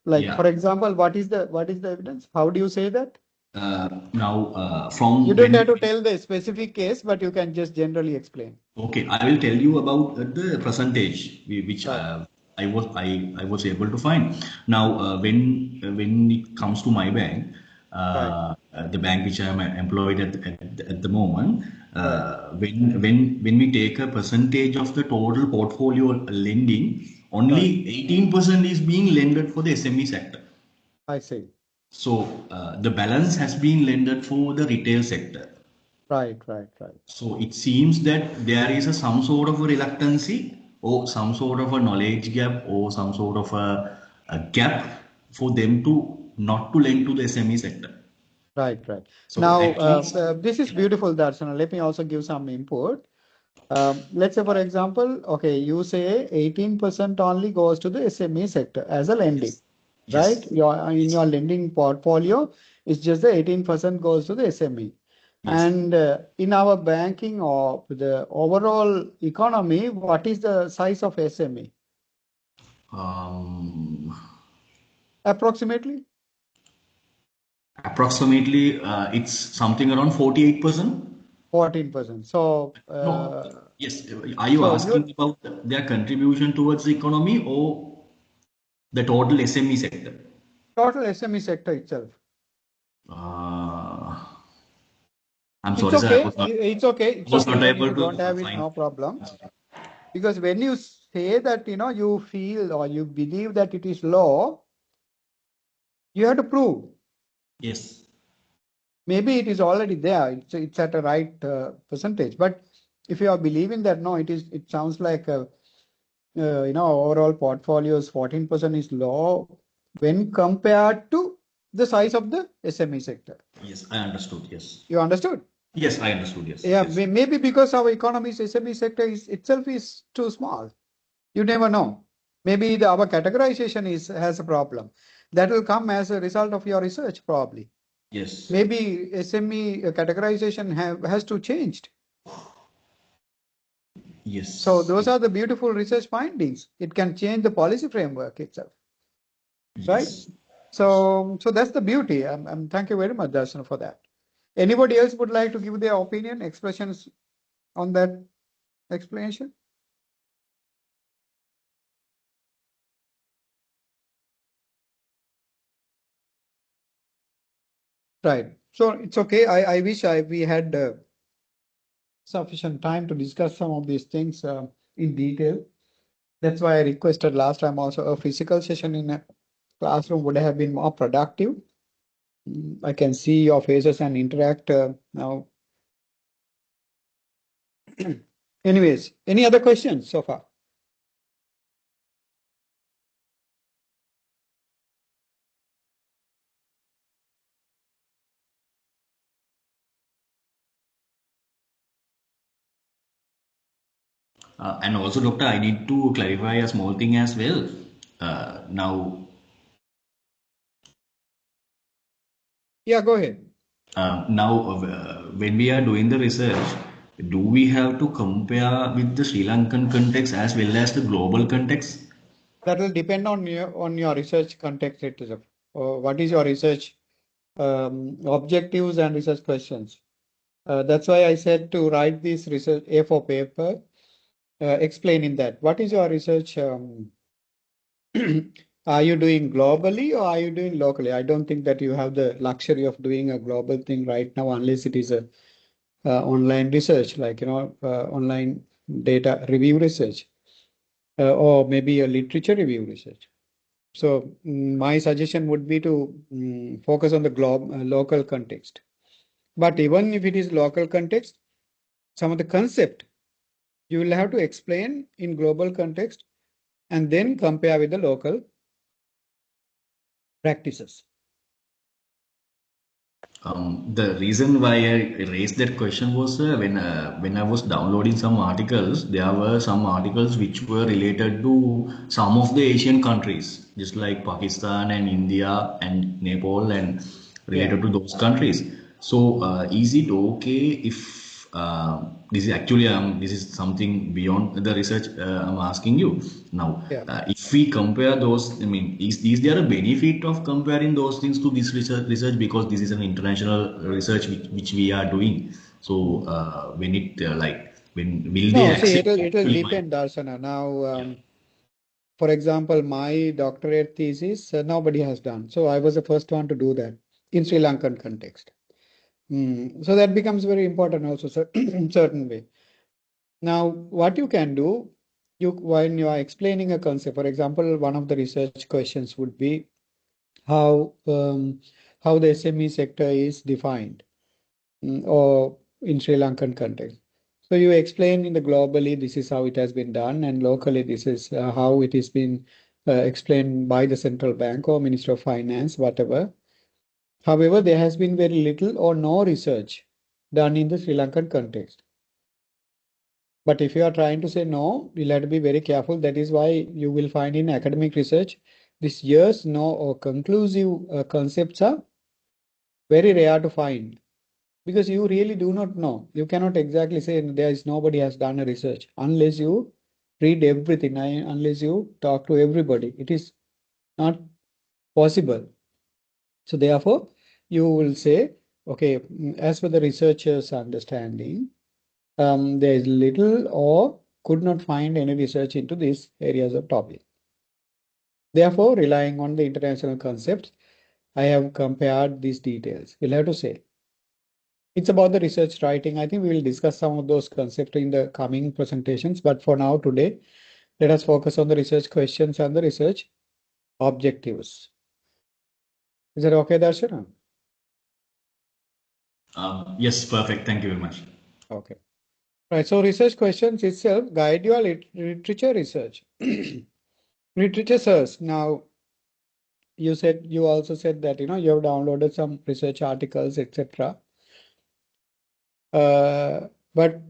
Like, Yeah. for example, what is the evidence? How do you say that? Now You from don't when have to tell the specific case, but you can just generally explain. okay, I will tell you about the percentage which Right, I was able to find. Now, when it comes to my bank, right, the bank which I am employed at the moment, right. when we take a percentage of the total portfolio lending, only Right. 18% is being lended for the SME sector. I see. So the balance has been lended for the retail sector. Right, right, right. So it seems that there is some sort of a reluctancy or some sort of a knowledge gap or some sort of a gap for them to not to lend to the SME sector. Right, right. So Now, at least, this is beautiful, Darshana. Let me also give some input. Let's say, for example, okay, you say 18% only goes to the SME sector as a lending, yes, right? yes, In yes, your lending portfolio, it's just the 18% goes to the SME. yes. And in our banking or the overall economy, what is the size of SME? Um, Approximately? Approximately, it's something around 48%. 14%. So, No, yes. Are you you're asking about their contribution towards the economy or the total SME sector? total SME sector itself. Uh, I'm It's sorry, sir. okay. It's okay. It's Was okay. not Even if able you don't to have it, find. no problem. Because when you say that, you feel or you believe that it is low, you have to prove. Yes. Maybe it is already there. It's at a right percentage. But if you are believing that, no, it sounds like, overall portfolios 14% is low when compared to the size of the SME sector. Yes, I understood. Yes. You understood? Yes, I understood. Yes. Yeah, Yes. maybe because our economy's SME sector itself is too small. You never know. Maybe our categorization has a problem. That will come as a result of your research, probably. Yes. Maybe SME categorization has to change. So Yes. those are the beautiful research findings. It can change the policy framework itself, right? Yes. So that's the beauty. Thank you very much, Darshan, for that. Anybody else would like to give their opinion, expressions on that explanation? Right. So it's okay. I wish we had sufficient time to discuss some of these things in detail. That's why I requested last time also a physical session in a classroom would have been more productive. I can see your faces and interact now. Anyways, any other questions so far? And also, doctor, I need to clarify a small thing as well. Now, Yeah, go ahead. when we are doing the research, do we have to compare with the Sri Lankan context as well as the global context? That will depend on your research context itself. What is your research objectives and research questions? That's why I said to write this research A4 paper explaining that. What is your research? Are you doing globally or are you doing locally? I don't think that you have the luxury of doing a global thing right now unless it is a online research, like online data review research, or maybe a literature review research. So my suggestion would be to focus on the local context. But even if it is local context, some of the concept you will have to explain in global context and then compare with the local practices. The reason why I raised that question was when I was downloading some articles, there were some articles which were related to some of the Asian countries, just like Pakistan and India and Nepal, and related to those countries. So, is it okay if this is something beyond the research I'm asking you now? Yeah. If we compare those, I mean, is there a benefit of comparing those things to this research because this is an international research which we are doing? So when it when will they No, see, accept it'll actually depend, Darshana. Now, for example, my doctorate thesis, nobody has done. So I was the first one to do that in Sri Lankan context. So that becomes very important also, certain way. Now, what you can do, when you are explaining a concept, for example, one of the research questions would be how the SME sector is defined, or in Sri Lankan context. So you explain in the globally, this is how it has been done, and locally, this is how it has been explained by the central bank or Minister of Finance, whatever. However, there has been very little or no research done in the Sri Lankan context. But if you are trying to say no, you'll have to be very careful. That is why you will find in academic research, this yes, no, or conclusive concepts are very rare to find because you really do not know. You cannot exactly say there is nobody has done a research unless you read everything, unless you talk to everybody. It is not possible. So therefore, you will say, okay, as per the researcher's understanding, there is little or could not find any research into these areas of topic. Therefore, relying on the international concepts, I have compared these details. We'll have to say. It's about the research writing. I think we will discuss some of those concepts in the coming presentations. But for now, today, let us focus on the research questions and the research objectives. Is that okay, Darshana? Yes, perfect. Thank you very much. Okay. Right. So research questions itself guide your literature research. Literature search. Now, you also said that you have downloaded some research articles, etc. But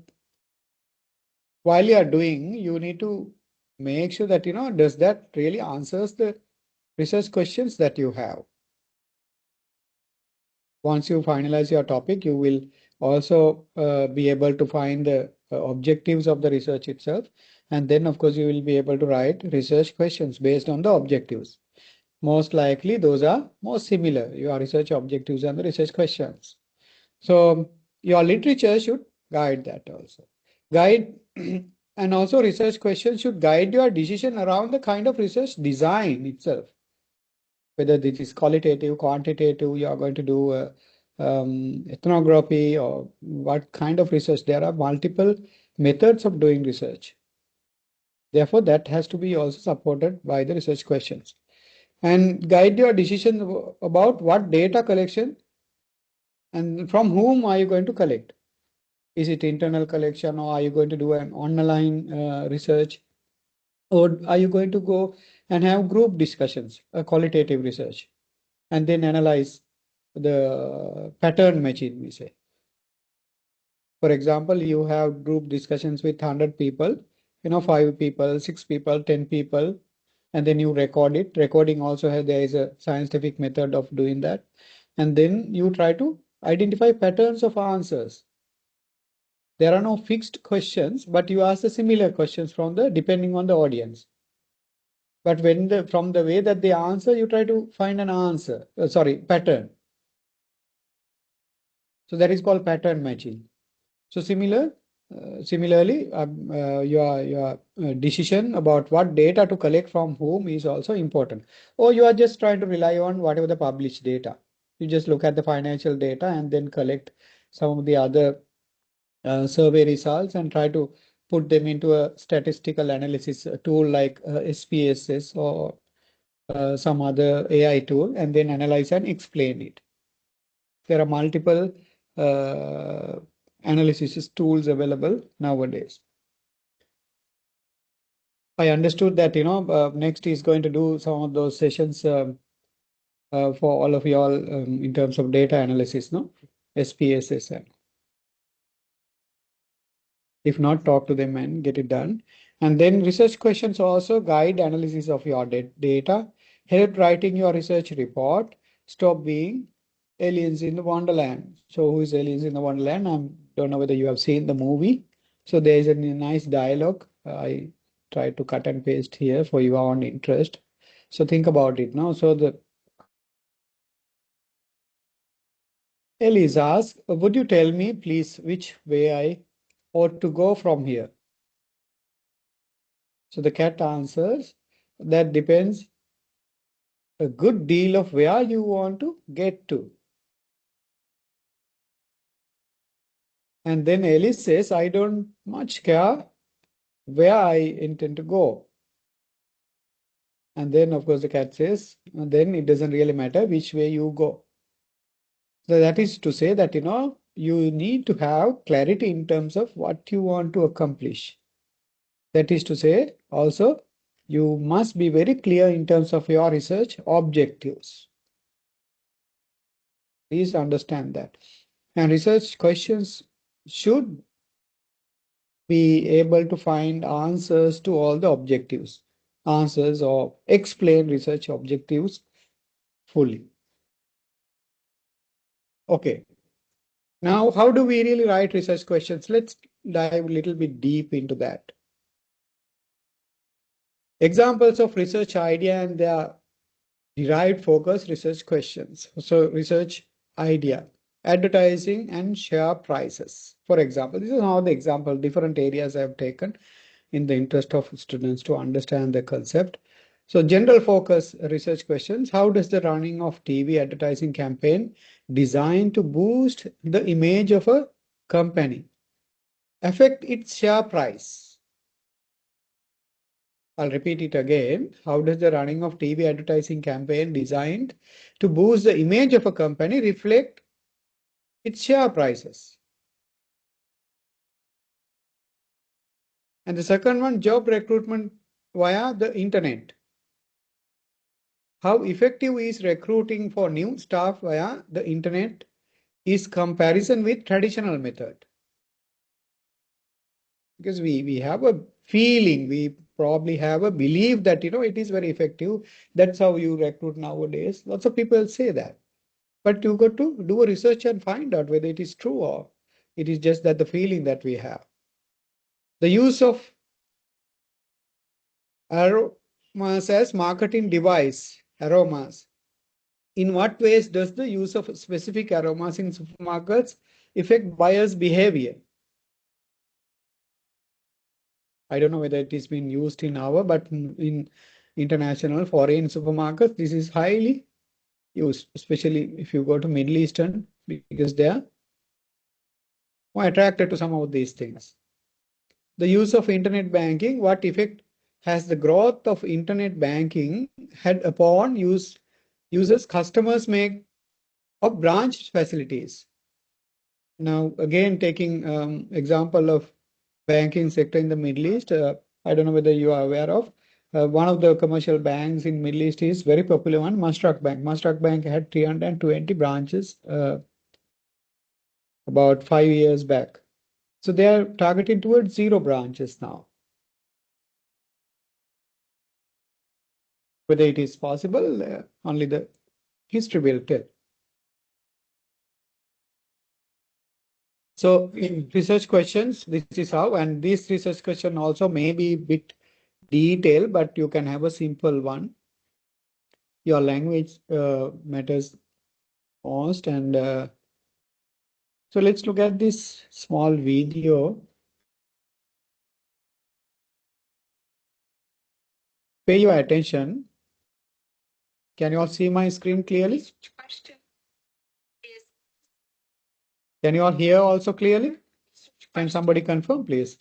while you are doing, you need to make sure that does that really answers the research questions that you have. Once you finalize your topic, you will also be able to find the objectives of the research itself, and then of course you will be able to write research questions based on the objectives. Most likely those are more similar, your research objectives and the research questions. So your literature should guide that also. And also research questions should guide your decision around the kind of research design itself. Whether this is qualitative, quantitative, you are going to do ethnography or what kind of research. There are multiple methods of doing research. Therefore, that has to be also supported by the research questions. And guide your decision about what data collection and from whom are you going to collect. Is it internal collection or are you going to do an online research? Or are you going to go and have group discussions, a qualitative research, and then analyze the pattern matching, we say. For example, you have group discussions with 100 people, 5 people, 6 people, 10 people, and then you record it. Recording also there is a scientific method of doing that. And then you try to identify patterns of answers. There are no fixed questions, but you ask the similar questions depending on the audience. But from the way that they answer, you try to find an answer, pattern. So that is called pattern matching. So similarly, your decision about what data to collect from whom is also important. Or you are just trying to rely on whatever the published data. You just look at the financial data and then collect some of the other survey results and try to put them into a statistical analysis tool like SPSS or some other AI tool and then analyze and explain it. There are multiple analysis tools available nowadays. I understood that, next is going to do some of those sessions for all of y'all in terms of data analysis, no? SPSS. If not, talk to them and get it done. And then research questions also guide analysis of your data, help writing your research report, stop being aliens in the wonderland. So who is aliens in the wonderland? I don't know whether you have seen the movie. So there is a nice dialogue. I tried to cut and paste here for your own interest. So think about it now. So the Elise asks, would you tell me please which way I ought to go from here? So the cat answers, that depends a good deal of where you want to get to. And then Alice says, I don't much care where I intend to go. And then, of course, the cat says, then it doesn't really matter which way you go. So that is to say that, you need to have clarity in terms of what you want to accomplish. That is to say, also, you must be very clear in terms of your research objectives. Please understand that. And research questions should be able to find answers to all the objectives, answers or explain research objectives fully. Okay. Now, how do we really write research questions? Let's dive a little bit deep into that. Examples of research idea and their derived focus research questions. So research idea, advertising and share prices. For example, this is how the example, different areas I have taken in the interest of students to understand the concept. So general focus research questions, how does the running of TV advertising campaign designed to boost the image of a company affect its share price? I'll repeat it again. How does the running of TV advertising campaign designed to boost the image of a company reflect its share prices? And the second one, job recruitment via the internet. How effective is recruiting for new staff via the internet is comparison with traditional method? Because we have a feeling, we probably have a belief that, it is very effective. That's how you recruit nowadays. Lots of people say that. But you got to do a research and find out whether it is true or it is just that the feeling that we have. The use of aromas as marketing device, aromas. In what ways does the use of specific aromas in supermarkets affect buyers' behavior? I don't know whether it is being used in our, but in international foreign supermarkets, this is highly used, especially if you go to Middle Eastern, because they are more attracted to some of these things. The use of internet banking, what effect has the growth of internet banking had upon users, customers make of branch facilities? Now, again, taking example of banking sector in the Middle East, I don't know whether you are aware of, one of the commercial banks in Middle East is very popular one, Muscat Bank. Muscat Bank had 320 branches about 5 years back. So they are targeting towards 0 branches now. Whether it is possible, only the history will tell. So research questions, this is how, and this research question also may be a bit detailed, but you can have a simple one. Your language matters most. And so let's look at this small video. Pay your attention. Can you all see my screen clearly? Can you all hear also clearly? Can somebody confirm, please?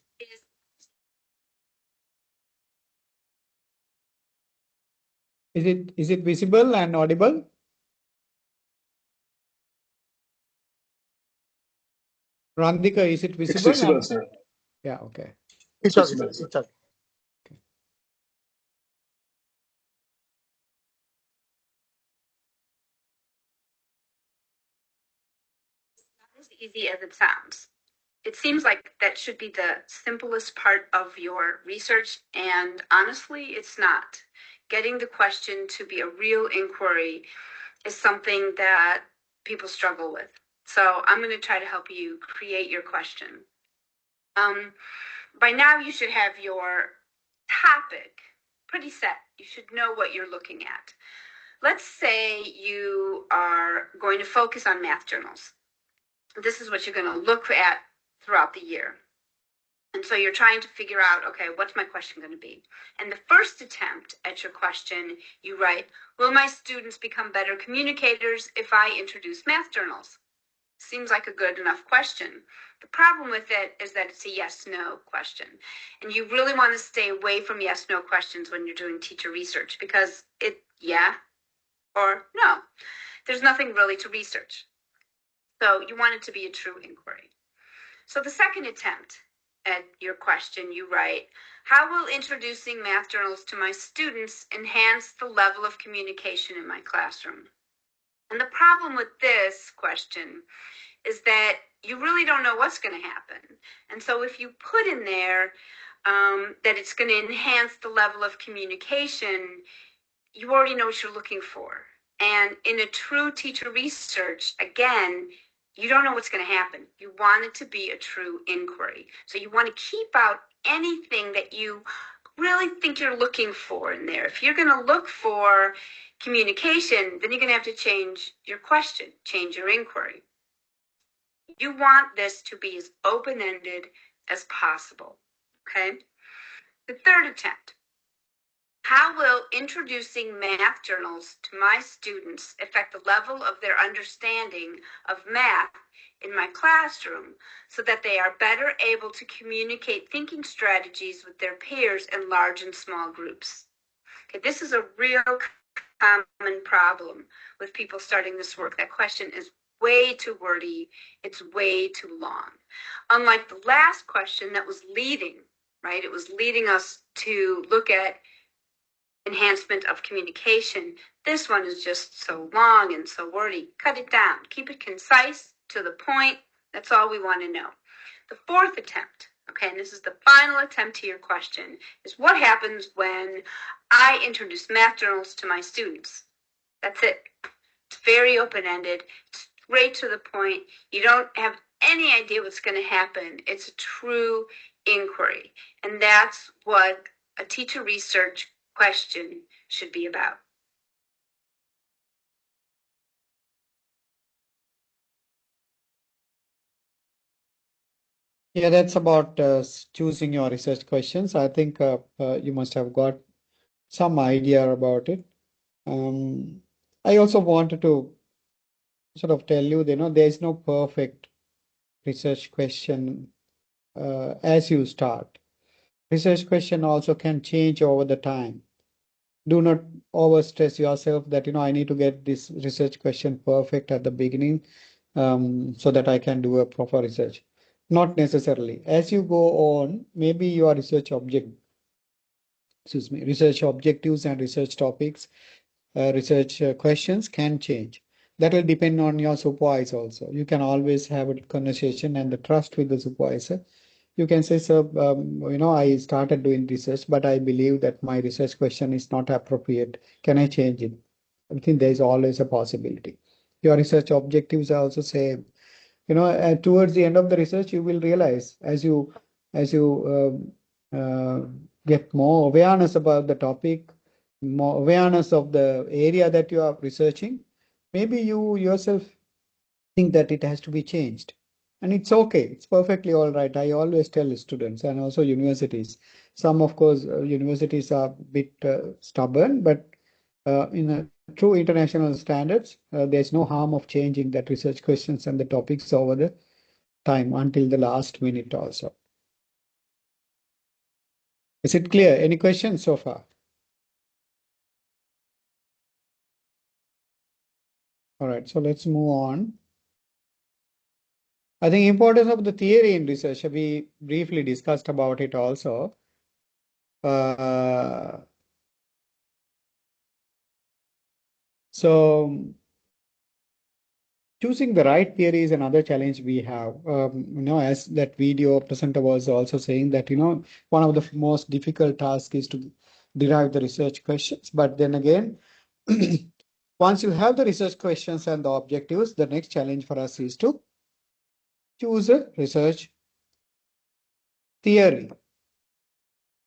Okay, so Is it visible and audible? Randika, is it It's visible? visible, sir. Yeah, okay. It's Visible, okay. sir. It's okay. Not as easy as it sounds. It seems like that should be the simplest part of your research, and honestly, it's not. Getting the question to be a real inquiry is something that people struggle with. So I'm going to try to help you create your question. By now, you should have your topic pretty set. You should know what you're looking at. Let's say you are going to focus on math journals. This is what you're going to look at throughout the year. And so you're trying to figure out, okay, what's my question going to be? And the first attempt at your question, you write, will my students become better communicators if I introduce math journals? Seems like a good enough question. The problem with it is that it's a yes-no question. And you really want to stay away from yes-no questions when you're doing teacher research because yeah or no. There's nothing really to research. So you want it to be a true inquiry. So the second attempt at your question, you write, how will introducing math journals to my students enhance the level of communication in my classroom? And the problem with this question is that you really don't know what's going to happen. And so if you put in there that it's going to enhance the level of communication, you already know what you're looking for. And in a true teacher research, again, you don't know what's going to happen. You want it to be a true inquiry. So you want to keep out anything that you really think you're looking for in there. If you're going to look for communication, then you're going to have to change your question, change your inquiry. You want this to be as open-ended as possible, okay? The third attempt. How will introducing math journals to my students affect the level of their understanding of math in my classroom so that they are better able to communicate thinking strategies with their peers in large and small groups? Okay, this is a real common problem with people starting this work. That question is way too wordy. It's way too long. Unlike the last question that was leading, right? It was leading us to look at enhancement of communication. This one is just so long and so wordy. Cut it down. Keep it concise, to the point. That's all we want to know. The fourth attempt, okay, and this is the final attempt to your question, is what happens when I introduce math journals to my students? That's it. It's very open-ended. It's straight to the point. You don't have any idea what's going to happen. It's a true inquiry. And that's what a teacher research question should be about. Yeah, that's about choosing your research questions. I think you must have got some idea about it. I also wanted to sort of tell you, there is no perfect research question as you start. Research question also can change over the time. Do not overstress yourself that, I need to get this research question perfect at the beginning so that I can do a proper research. Not necessarily. As you go on, maybe your research objectives and research topics, research questions can change. That will depend on your supervisor also. You can always have a conversation and the trust with the supervisor. You can say, sir, I started doing research, but I believe that my research question is not appropriate. Can I change it? I think there is always a possibility. Your research objectives are also same. Towards the end of the research, you will realize as you get more awareness about the topic, more awareness of the area that you are researching, maybe you yourself think that it has to be changed. And it's okay. It's perfectly all right. I always tell students and also universities. Some, of course, universities are a bit stubborn, but in a true international standards, there's no harm of changing that research questions and the topics over the time until the last minute also. Is it clear? Any questions so far? All right, so let's move on. I think importance of the theory in research, we briefly discussed about it also. So choosing the right theory is another challenge we have. As that video presenter was also saying that, one of the most difficult tasks is to derive the research questions. But then again, once you have the research questions and the objectives, the next challenge for us is to choose a research theory.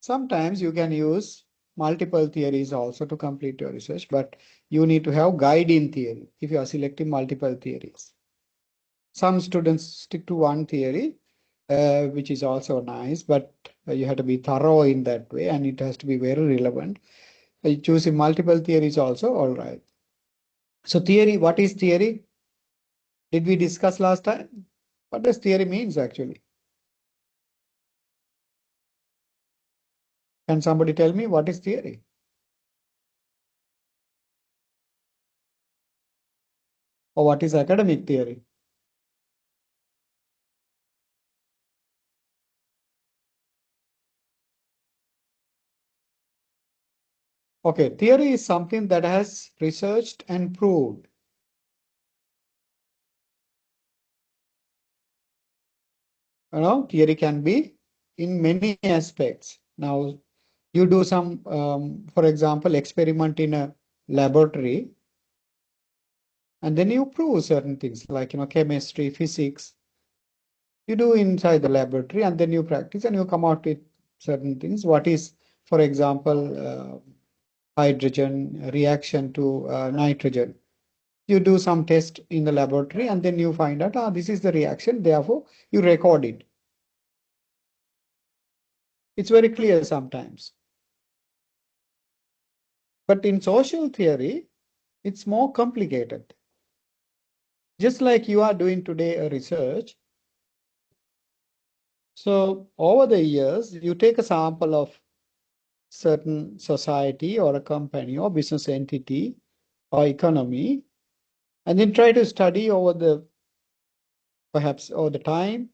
Sometimes you can use multiple theories also to complete your research, but you need to have guide in theory if you are selecting multiple theories. Some students stick to one theory, which is also nice, but you have to be thorough in that way and it has to be very relevant. Choosing multiple theories also all right. So theory, what is theory? Did we discuss last time? What does theory means actually? Can somebody tell me what is theory? Or what is academic theory? Okay, theory is something that has researched and proved. Theory can be in many aspects. Now, you do some, for example, experiment in a laboratory, and then you prove certain things like, chemistry, physics. You do inside the laboratory, and then you practice, and you come out with certain things. What is, for example, hydrogen reaction to nitrogen? You do some test in the laboratory, and then you find out, this is the reaction. Therefore, you record it. It's very clear sometimes. But in social theory, it's more complicated. Just like you are doing today a research. So over the years, you take a sample of certain society or a company or business entity or economy, and then try to study perhaps over the time,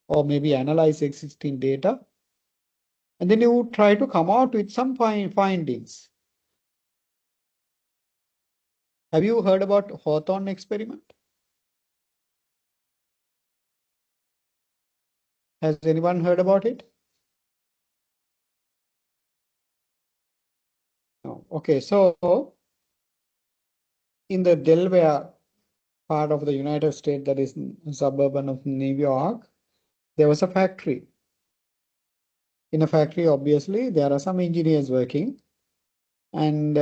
or maybe analyze existing data. And then you try to come out with some findings. Have you heard about Hawthorne experiment? Has anyone heard about it? No. Okay, so in the Delaware part of the United States, that is suburban of New York, there was a factory. In a factory, obviously, there are some engineers working, and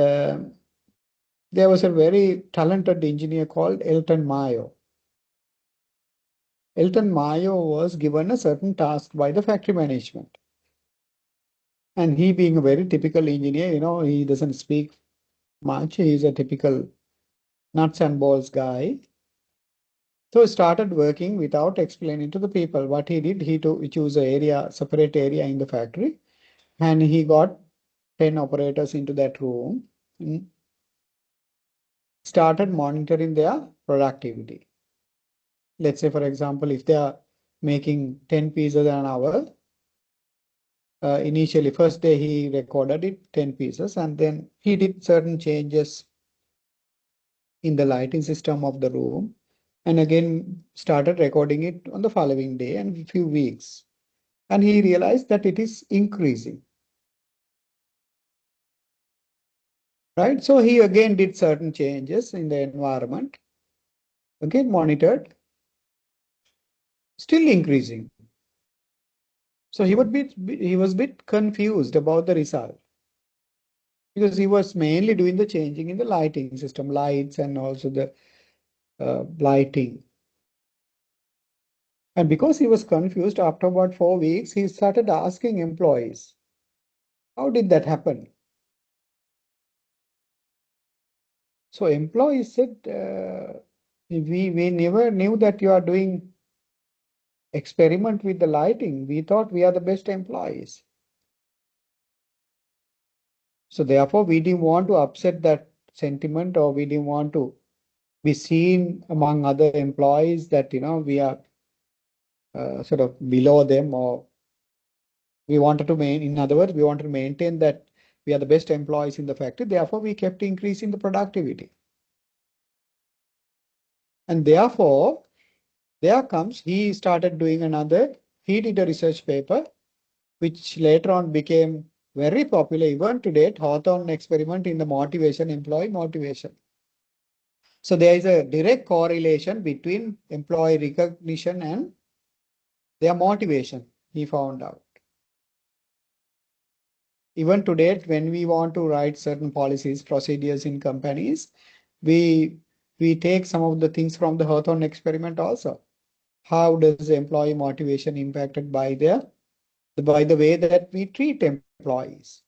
there was a very talented engineer called Elton Mayo. Elton Mayo was given a certain task by the factory management. And he being a very typical engineer, he doesn't speak much. He's a typical nuts and bolts guy. So he started working without explaining to the people. What he did, he chose a separate area in the factory, and he got 10 operators into that room and started monitoring their productivity. Let's say, for example, if they are making 10 pieces an hour, initially, first day he recorded it 10 pieces, and then he did certain changes in the lighting system of the room, and again started recording it on the following day and a few weeks. And he realized that it is increasing. Right? So he again did certain changes in the environment, again monitored, still increasing. So he was a bit confused about the result, because he was mainly doing the changing in the lighting system, lights, and also the lighting. And because he was confused, after about 4 weeks, he started asking employees, how did that happen? So employees said, we never knew that you are doing experiment with the lighting. We thought we are the best employees. So therefore, we didn't want to upset that sentiment, or we didn't want to we seen among other employees that, we are sort of below them, or we wanted to in other words, we wanted to maintain that we are the best employees in the factory. Therefore, we kept increasing the productivity. And therefore, he started doing he did a research paper, which later on became very popular even today, Hawthorne experiment in the employee motivation. So there is a direct correlation between employee recognition and their motivation, he found out. Even today, when we want to write certain policies, procedures in companies, we take some of the things from the Hawthorne experiment also. How does employee motivation impacted by the way that we treat employees?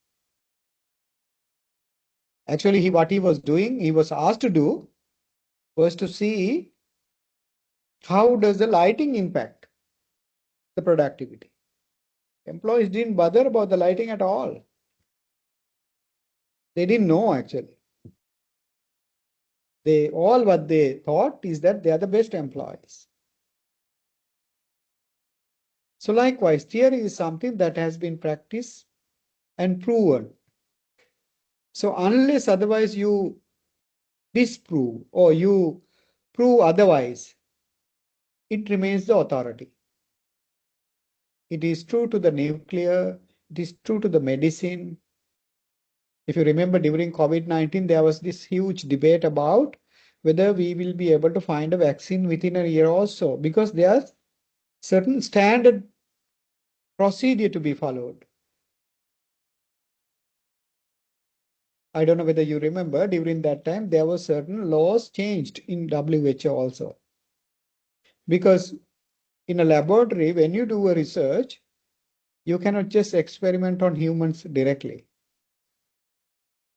Actually, what he was doing, he was asked to do, was to see how does the lighting impact the productivity. Employees didn't bother about the lighting at all. They didn't know actually. What they thought is that they are the best employees. So likewise, theory is something that has been practiced and proven. So unless otherwise you disprove or you prove otherwise, it remains the authority. It is true to the nuclear, it is true to the medicine. If you remember, during COVID-19, there was this huge debate about whether we will be able to find a vaccine within a year or so, because there are certain standard procedure to be followed. I don't know whether you remember, during that time, there were certain laws changed in WHO also. Because in a laboratory, when you do a research, you cannot just experiment on humans directly.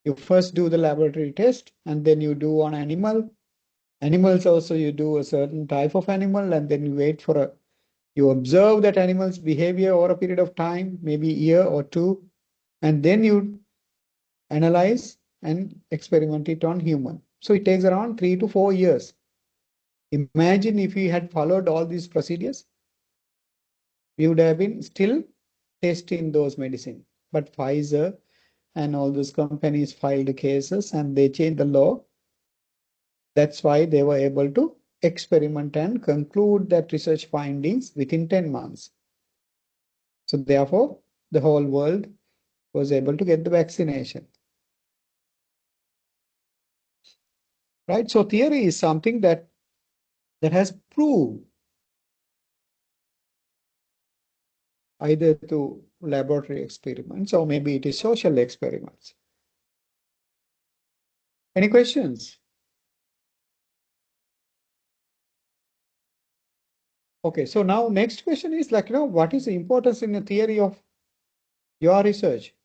You first do the laboratory test, and then you do on animal. Animals also, you do a certain type of animal, and then you wait for you observe that animal's behavior over a period of time, maybe a year or two, and then you analyze and experiment it on human. So it takes around 3 to 4 years. Imagine if we had followed all these procedures, we would have been still testing those medicines. But Pfizer and all those companies filed cases and they changed the law. That's why they were able to experiment and conclude that research findings within 10 months. So therefore, the whole world was able to get the vaccination. Right? So theory is something that has proved either through laboratory experiments or maybe it is social experiments. Any questions? Okay, so now next question is what is the importance in the theory of your research?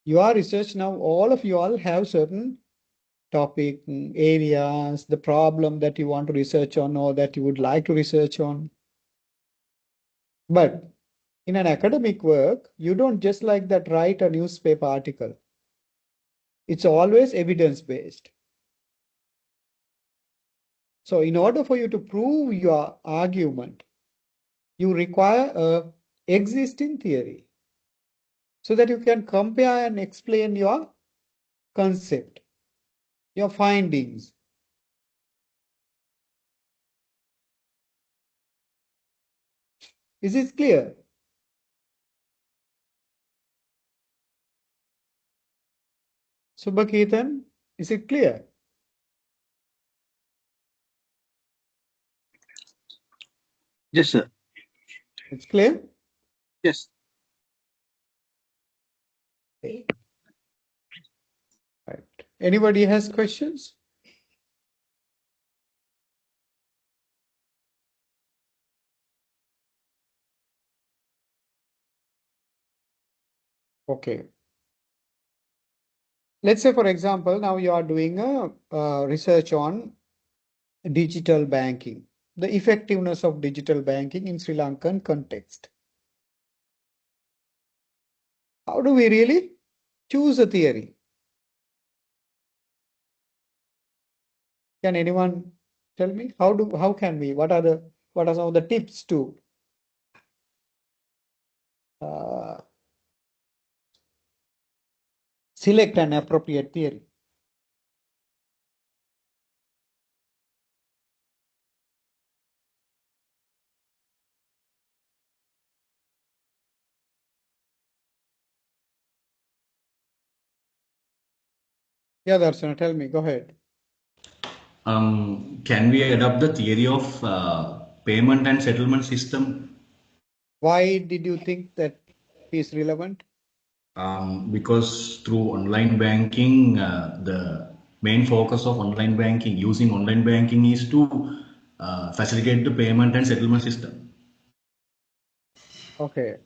Your research now, all of you all have certain topic areas, the problem that you want to research on or that you would like to research on. But in an academic work, you don't just like that write a newspaper article. It's always evidence-based. So in order for you to prove your argument, you require a existing theory so that you can compare and explain your concept, your findings. Is it clear? Subhaketan, is it clear? Yes, sir. It's clear? Yes. Okay. Right. Anybody has questions? Okay. Let's say, for example, now you are doing a research on digital banking, the effectiveness of digital banking in Sri Lankan context. How do we really choose a theory? Can anyone tell me how can we? What are some of the tips to select an appropriate theory? Yeah, Darshana, tell me. Go ahead. Can we adopt the theory of payment and settlement system? Why did you think that is relevant? Because through online banking, the main focus of online banking, using online banking, is to facilitate the payment and settlement system. Okay,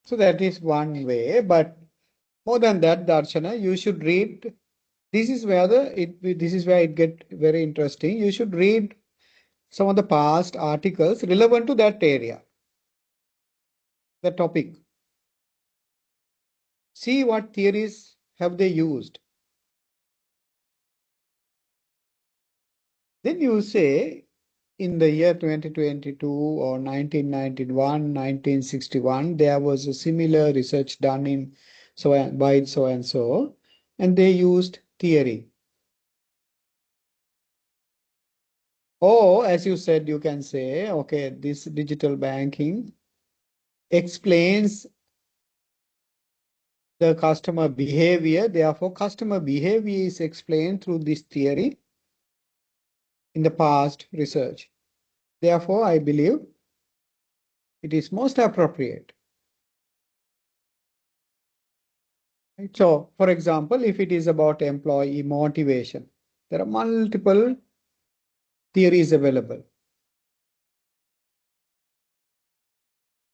so that is one way, but more than that, Darshana, you should read. This is where it get very interesting. You should read some of the past articles relevant to that area, the topic. See what theories have they used. Then you say in the year 2022 or 1991, 1961, there was a similar research done in by so and so, and they used theory. Or as you said, you can say, okay, this digital banking explains the customer behavior. Therefore, customer behavior is explained through this theory in the past research. Therefore, I believe it is most appropriate. Right? So, for example, if it is about employee motivation, there are multiple theories available.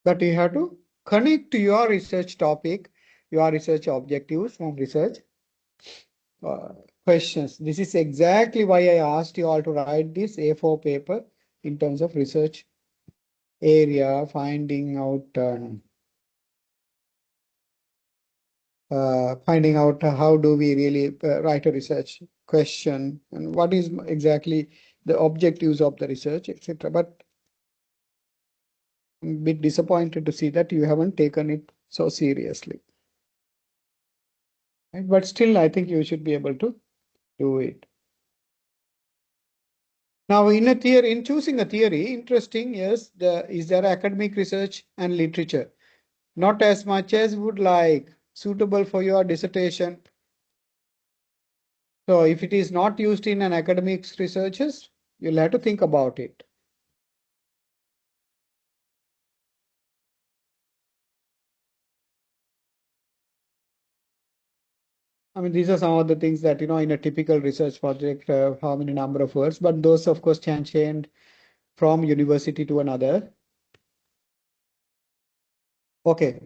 But you have to connect to your research topic, your research objectives and research questions. This is exactly why I asked you all to write this A4 paper in terms of research area, finding out how do we really write a research question and what is exactly the objectives of the research, etc. But I'm a bit disappointed to see that you haven't taken it so seriously. Right? But still, I think you should be able to do it. Now, in choosing a theory, interesting is there academic research and literature. Not as much as would like, suitable for your dissertation. So if it is not used in an academic researches, you'll have to think about it. I mean, these are some of the things that, in a typical research project, how many number of words, but those of course can change from university to another. Okay.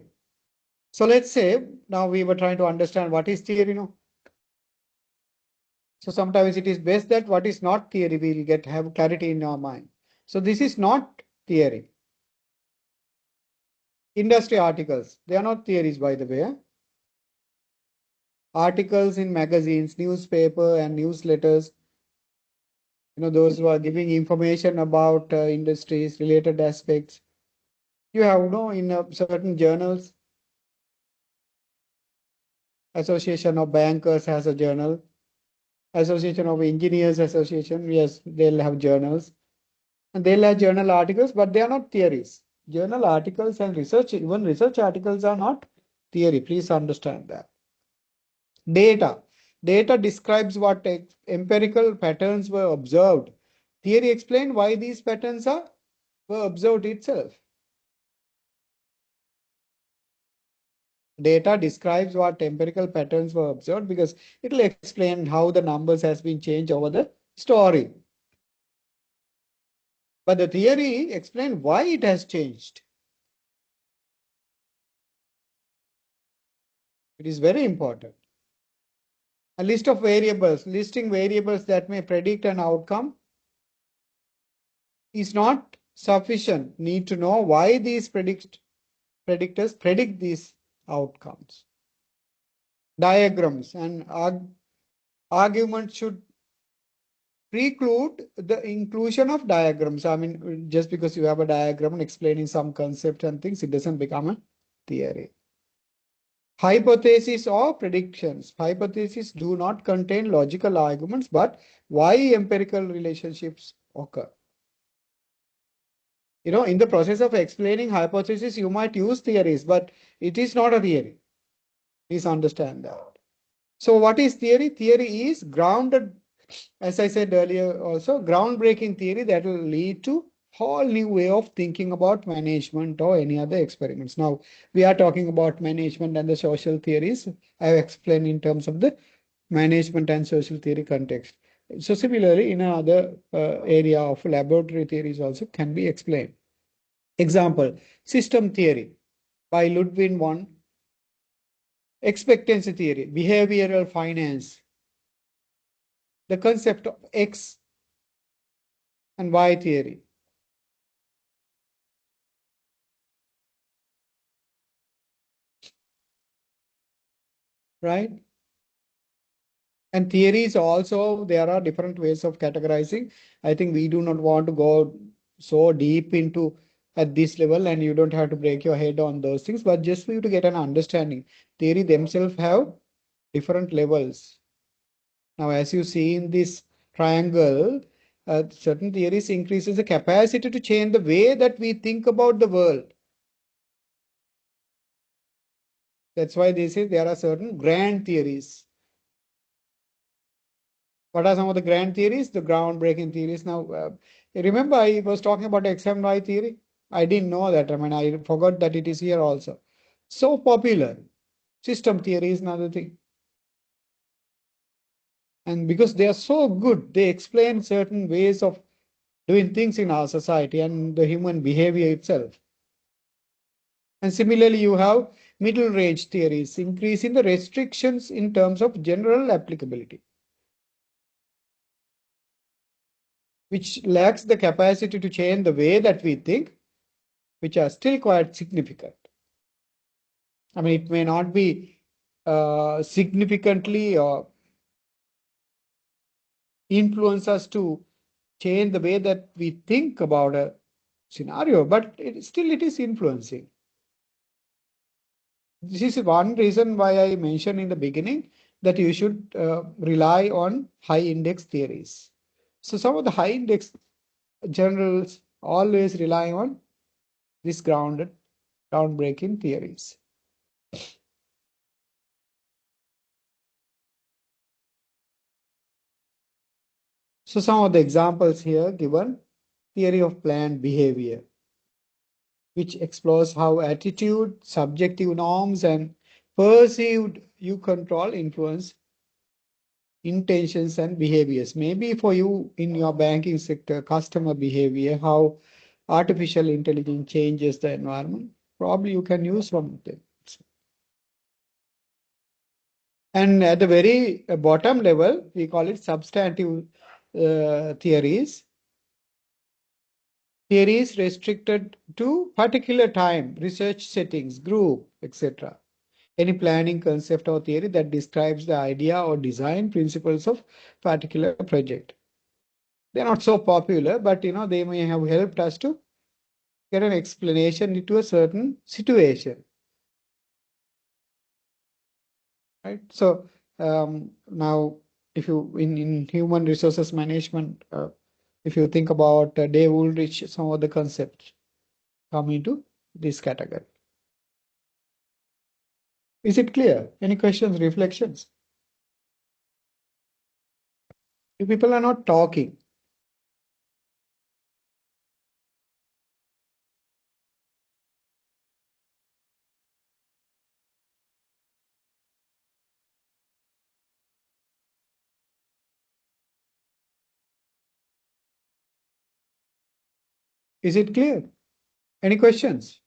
So let's say now we were trying to understand what is theory, So sometimes it is best that what is not theory, we'll have clarity in our mind. So this is not theory. Industry articles, they are not theories, by the way. Articles in magazines, newspaper and newsletters, those who are giving information about industries, related aspects. You have, in certain journals, Association of Bankers has a journal. Association of Engineers Association, yes, they'll have journals. And they'll have journal articles, but they are not theories. Journal articles and research, even research articles are not theory. Please understand that. Data. Data describes what empirical patterns were observed. Theory explains why these patterns were observed itself. Data describes what empirical patterns were observed because it will explain how the numbers has been changed over the story. But the theory explains why it has changed. It is very important. A list of variables, listing variables that may predict an outcome is not sufficient. Need to know why these predictors predict these outcomes. Diagrams and arguments should preclude the inclusion of diagrams. I mean, just because you have a diagram explaining some concept and things, it doesn't become a theory. Hypotheses or predictions. Hypotheses do not contain logical arguments, but why empirical relationships occur. You know, in the process of explaining hypothesis, you might use theories, but it is not a theory. Please understand that. So what is theory? Theory is grounded, as I said earlier also, groundbreaking theory that will lead to whole new way of thinking about management or any other experiments. Now, we are talking about management and the social theories. I have explained in terms of the management and social theory context. So similarly, in another area of laboratory theories also can be explained. Example, system theory by Ludwig von. Expectancy theory, behavioral finance, the concept of X and Y theory. Right? And theories also, there are different ways of categorizing. I think we do not want to go so deep into at this level, and you don't have to break your head on those things, but just for you to get an understanding. Theory themselves have different levels. Now, as you see in this triangle, certain theories increases the capacity to change the way that we think about the world. That's why they say there are certain grand theories. What are some of the grand theories? The groundbreaking theories. Now, remember I was talking about X and Y theory? I didn't know that. I mean, I forgot that it is here also. So popular. System theory is another thing. And because they are so good, they explain certain ways of doing things in our society and the human behavior itself. And similarly, you have middle range theories, increasing the restrictions in terms of general applicability, which lacks the capacity to change the way that we think, which are still quite significant. I mean, it may not be significantly influence us to change the way that we think about a scenario, but still it is influencing. This is one reason why I mentioned in the beginning that you should rely on high index theories. So some of the high index journals always rely on this groundbreaking theories. So some of the examples here given, theory of planned behavior, which explores how attitude, subjective norms, and perceived you control influence intentions and behaviors. Maybe for you in your banking sector, customer behavior, how artificial intelligence changes the environment. Probably you can use one of them. And at the very bottom level, we call it substantive theories. Theories restricted to particular time, research settings, group, etc. Any planning concept or theory that describes the idea or design principles of particular project. They're not so popular, but they may have helped us to get an explanation into a certain situation. Right? So now, if you in human resources management, if you think about Dave Ulrich, some of the concepts come into this category. Is it clear? Any questions, reflections? You people are not talking. Is it clear? Any questions?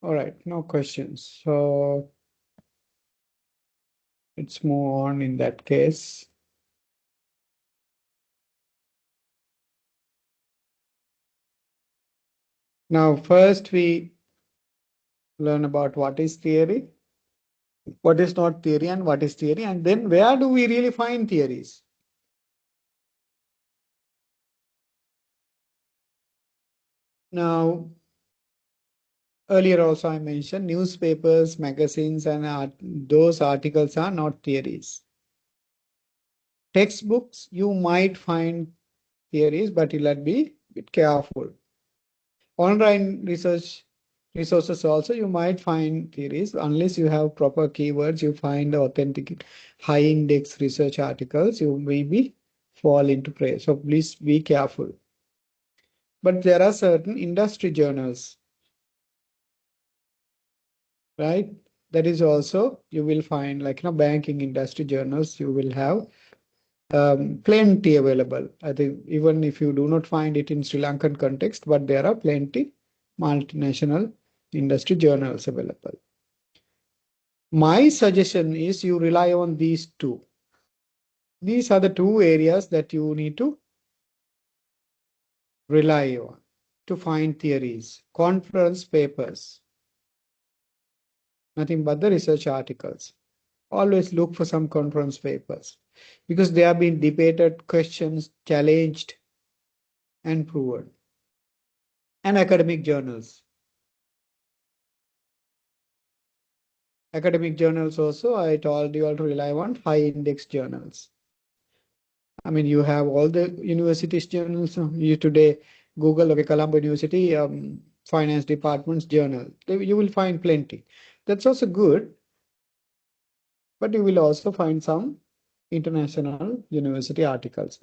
All right, no questions. So let's move on in that case. Now, first we learn about what is theory, what is not theory, and what is theory, and then where do we really find theories? Now, earlier also I mentioned newspapers, magazines, and those articles are not theories. Textbooks, you might find theories, but you'll have to be a bit careful. Online research resources also, you might find theories. Unless you have proper keywords, you find authentic high index research articles, you maybe fall into prey. So please be careful. But there are certain industry journals, right? That is also, you will find like, banking industry journals, you will have plenty available. I think even if you do not find it in Sri Lankan context, but there are plenty multinational industry journals available. My suggestion is you rely on these two. These are the two areas that you need to rely on to find theories. Conference papers, nothing but the research articles. Always look for some conference papers because they have been debated, questions, challenged, and proven. And academic journals. Academic journals also, I told you all to rely on high index journals. I mean, you have all the universities journals. You today Google, okay, Colombo University finance department's journal. You will find plenty. That's also good, but you will also find some international university articles.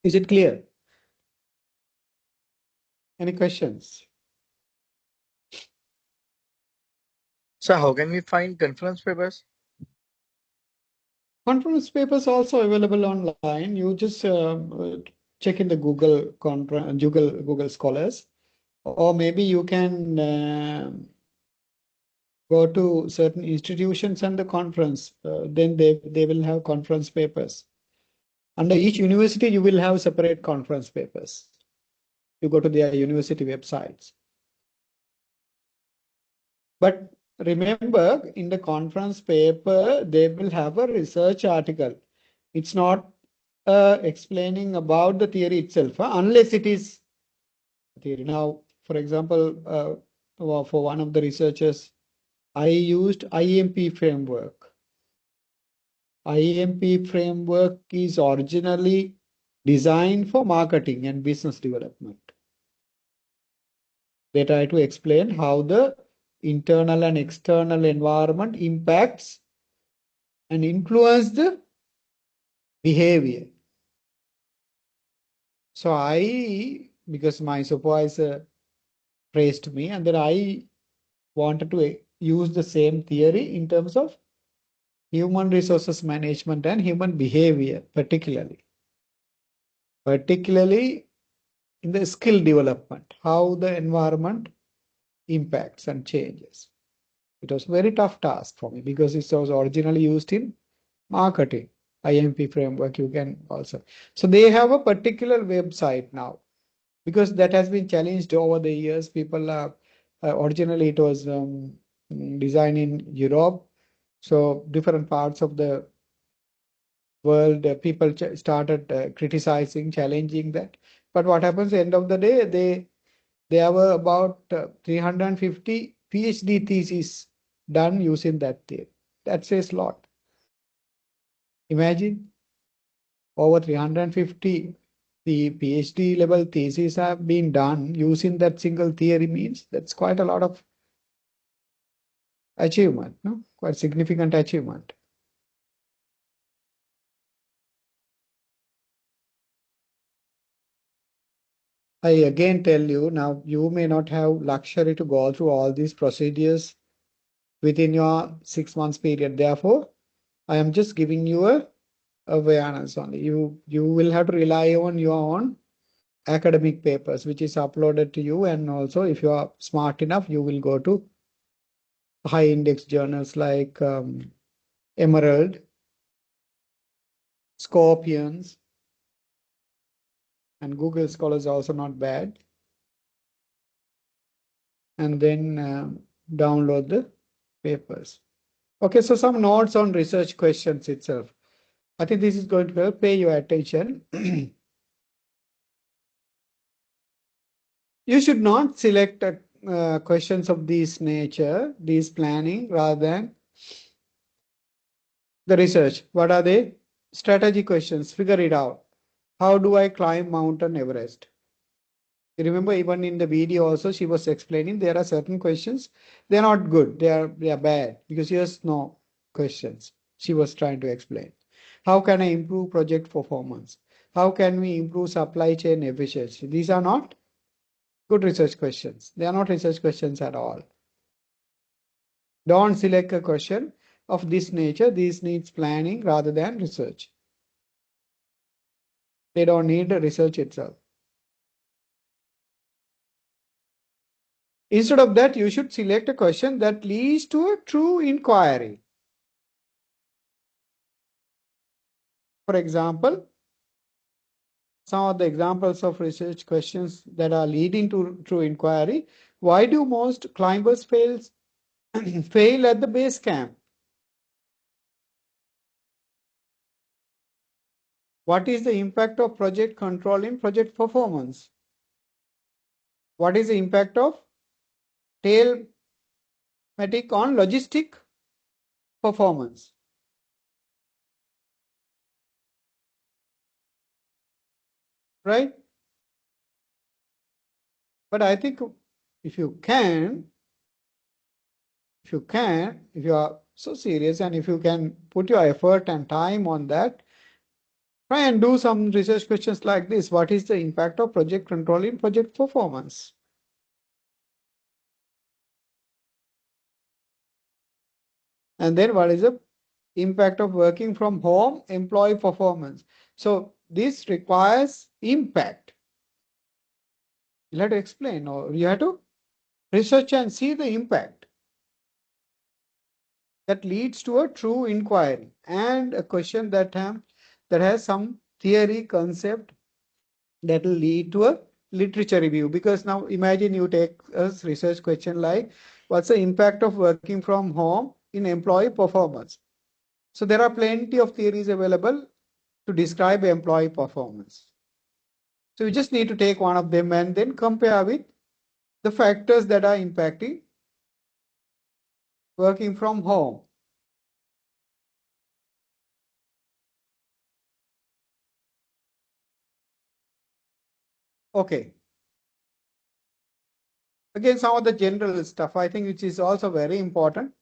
Is it clear? Any questions? So how can we find conference papers? Conference papers also available online. You just check in the Google Scholars, or maybe you can go to certain institutions and the conference. Then they will have conference papers. Under each university, you will have separate conference papers. You go to their university websites. But remember, in the conference paper, they will have a research article. It's not explaining about the theory itself, unless it is theory. Now, for example, for one of the researchers, I used IMP framework. IMP framework is originally designed for marketing and business development. They try to explain how the internal and external environment impacts and influence the behavior. So because my supervisor praised me, and then I wanted to use the same theory in terms of human resources management and human behavior, particularly in the skill development, how the environment impacts and changes. It was a very tough task for me because it was originally used in marketing. IMP framework, you can also. So they have a particular website now because that has been challenged over the years. People are, originally it was designed in Europe. So different parts of the world, people started criticizing, challenging that. But what happens at the end of the day, there were about 350 PhD theses done using that theory. That says a lot. Imagine over 350 the PhD level theses have been done using that single theory. Means that's quite a lot of achievement, no? Quite significant achievement. I again tell you, now you may not have luxury to go through all these procedures within your 6 months period. Therefore, I am just giving you a awareness only. You will have to rely on your own academic papers, which is uploaded to you. And also, if you are smart enough, you will go to high index journals like Emerald, Scorpions, And Google Scholar is also not bad. And then download the papers. Okay, so some notes on research questions itself. I think this is going to help. Pay your attention. You should not select questions of this nature, this planning, rather than the research. What are they? Strategy questions. Figure it out. How do I climb Mount Everest? You remember, even in the video also, she was explaining there are certain questions. They are not good. They are bad because here's no questions. She was trying to explain. How can I improve project performance? How can we improve supply chain efficiency? These are not good research questions. They are not research questions at all. Don't select a question of this nature. This needs planning rather than research. They don't need the research itself. Instead of that, you should select a question that leads to a true inquiry. For example, some of the examples of research questions that are leading to true inquiry. Why do most climbers fail at the base camp? What is the impact of project control in project performance? What is the impact of tailmatic on logistic performance? Right? But I think if you are so serious and if you can put your effort and time on that, try and do some research questions like this. What is the impact of project control in project performance? And then what is the impact of working from home employee performance? So this requires impact. You have to explain, or you have to research and see the impact that leads to a true inquiry and a question that has some theory concept that will lead to a literature review. Because now imagine you take a research question like, what's the impact of working from home in employee performance? So there are plenty of theories available to describe employee performance. So you just need to take one of them and then compare with the factors that are impacting working from home. Okay. Again, some of the general stuff, I think, which is also very important.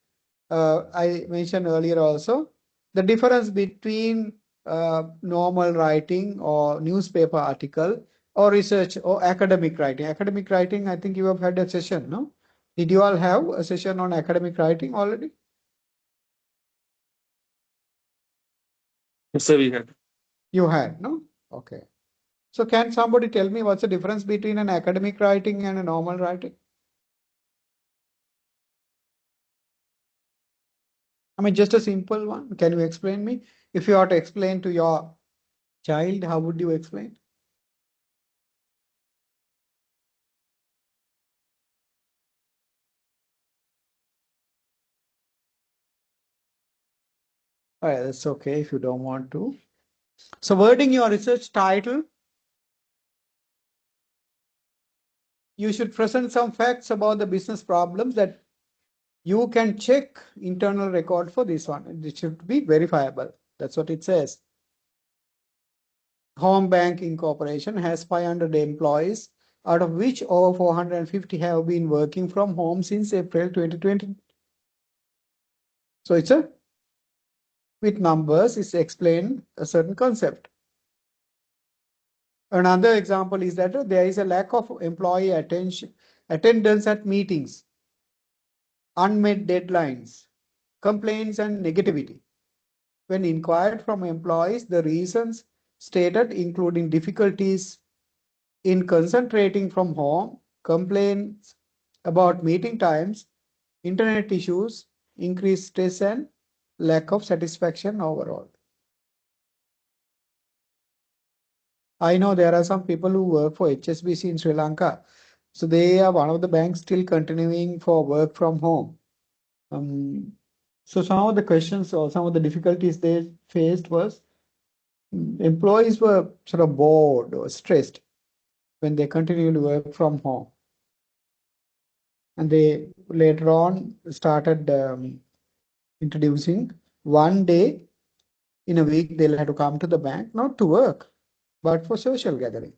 I mentioned earlier also, the difference between normal writing or newspaper article or research or academic writing. Academic writing, I think you have had a session, no? Did you all have a session on academic writing already? Yes, sir, we had. You had, no? Okay. So can somebody tell me what's the difference between an academic writing and a normal writing? I mean, just a simple one. Can you explain me? If you are to explain to your child, how would you explain? All right, that's okay if you don't want to. So wording your research title, you should present some facts about the business problems that you can check internal record for this one. It should be verifiable. That's what it says. Home Bank Incorporation has 500 employees, out of which over 450 have been working from home since April 2020. So it's a, with numbers, it's explain a certain concept. Another example is that there is a lack of employee attendance at meetings, unmet deadlines, complaints, and negativity. When inquired from employees, the reasons stated including difficulties in concentrating from home, complaints about meeting times, internet issues, increased stress, and lack of satisfaction overall. I know there are some people who work for HSBC in Sri Lanka. So they are one of the banks still continuing for work from home. So some of the questions or some of the difficulties they faced was employees were sort of bored or stressed when they continued to work from home. And they later on started introducing one day in a week they'll have to come to the bank, not to work, but for social gathering.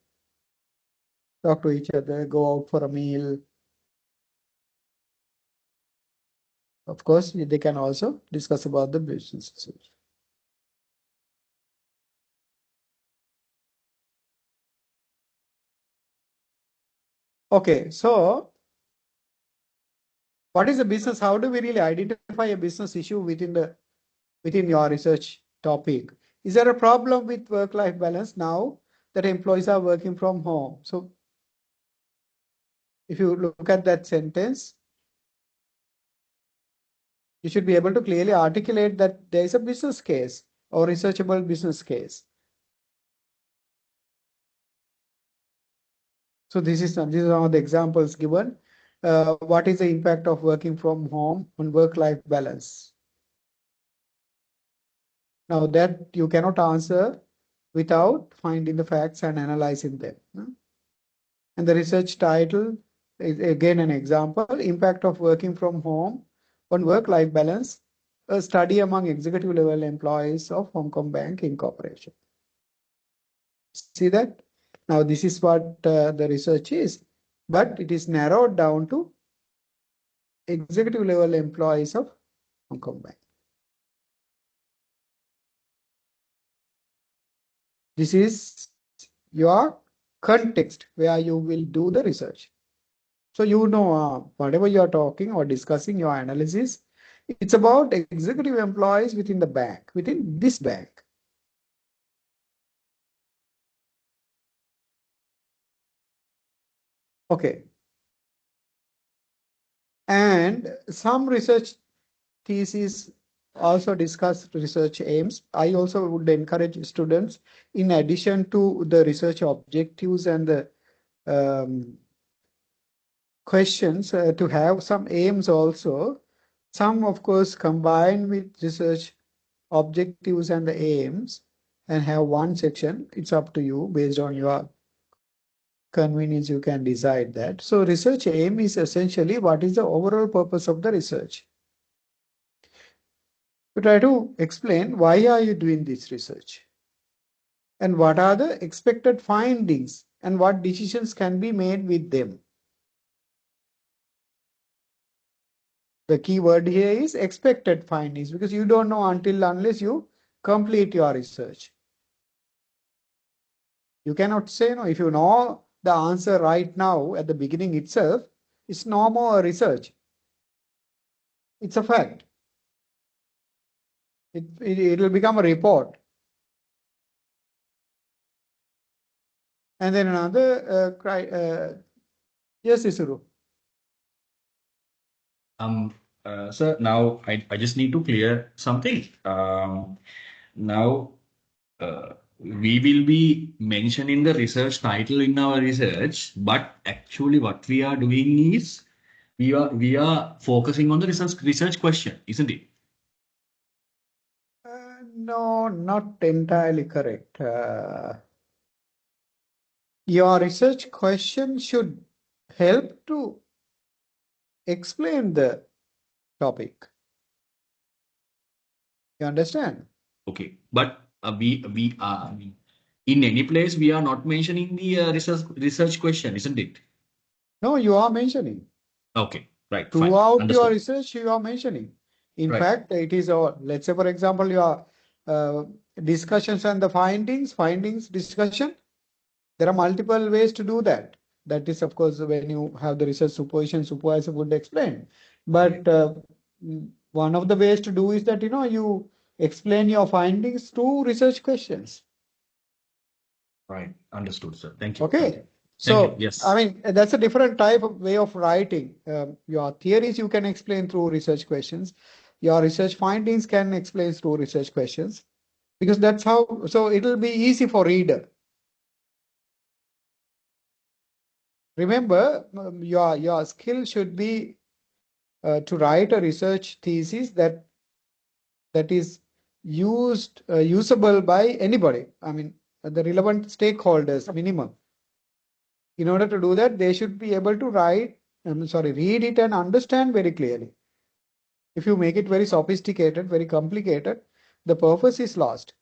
Talk to each other, go out for a meal. Of course, they can also discuss about the business. Okay, so what is a business? How do we really identify a business issue within your research topic? Is there a problem with work-life balance now that employees are working from home? So if you look at that sentence, you should be able to clearly articulate that there is a business case or researchable business case. So these are one of the examples given. What is the impact of working from home on work-life balance? Now that you cannot answer without finding the facts and analyzing them. And the research title is again an example, impact of working from home on work-life balance, a study among executive level employees of Hong Kong Bank Incorporation. See that? Now this is what the research is, but it is narrowed down to executive level employees of Hong Kong Bank. This is your context where you will do the research. So you know whatever you are talking or discussing your analysis, it's about executive employees within the bank, within this bank. Okay. And some research theses also discuss research aims. I also would encourage students, in addition to the research objectives and the questions, to have some aims also. Some, of course, combine with research objectives and the aims and have one section. It's up to you based on your convenience. You can decide that. So research aim is essentially what is the overall purpose of the research. You try to explain why are you doing this research and what are the expected findings and what decisions can be made with them. The key word here is expected findings, because you don't know unless you complete your research. You cannot say no. If you know the answer right now at the beginning itself, it's no more research. It's a fact. It will become a report. And then another, yes, Isuru. Sir, now I just need to clear something. Now we will be mentioning the research title in our research, but actually what we are doing is we are focusing on the research question, isn't it? No, not entirely correct. Your research question should help to explain the topic. You understand? Okay, but we are in any place we are not mentioning the research question, isn't it? No, you are mentioning. Okay, right, fine. Throughout your Understood. research, you are mentioning. In Right. fact, it is, let's say, for example, your discussions and the findings discussion. There are multiple ways to do that. That is, of course, when you have the research supervisor would explain. But one of the ways to do is that, you explain your findings through research questions. Right. Understood, sir. Thank you. Okay. Thank you. So, Thank you. Yes. I mean, that's a different type of way of writing. Your theories you can explain through research questions. Your research findings can explain through research questions, because that's how, so it'll be easy for reader. Remember, your skill should be to write a research thesis that is usable by anybody. I mean, the relevant stakeholders minimum. In order to do that, they should be able to read it and understand very clearly. If you make it very sophisticated, very complicated, the purpose is lost.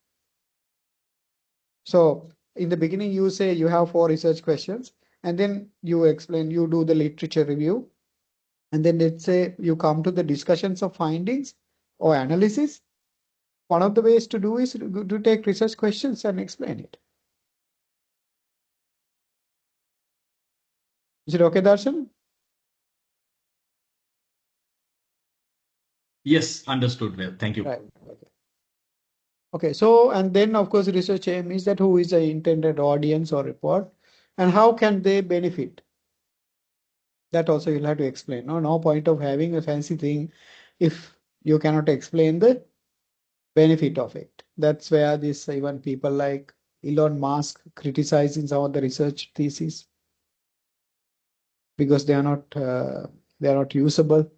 So in the beginning, you say you have 4 research questions, and then you explain, you do the literature review, and then let's say you come to the discussions of findings or analysis. One of the ways to do is to take research questions and explain it. Is it okay, Darshan? Yes, understood well. Thank you. Right. Okay. So, and then of course, research aim is that who is the intended audience or report, and how can they benefit? That also you'll have to explain. No point of having a fancy thing if you cannot explain the benefit of it. That's where this even people like Elon Musk criticizing some of the research theses because they are not usable.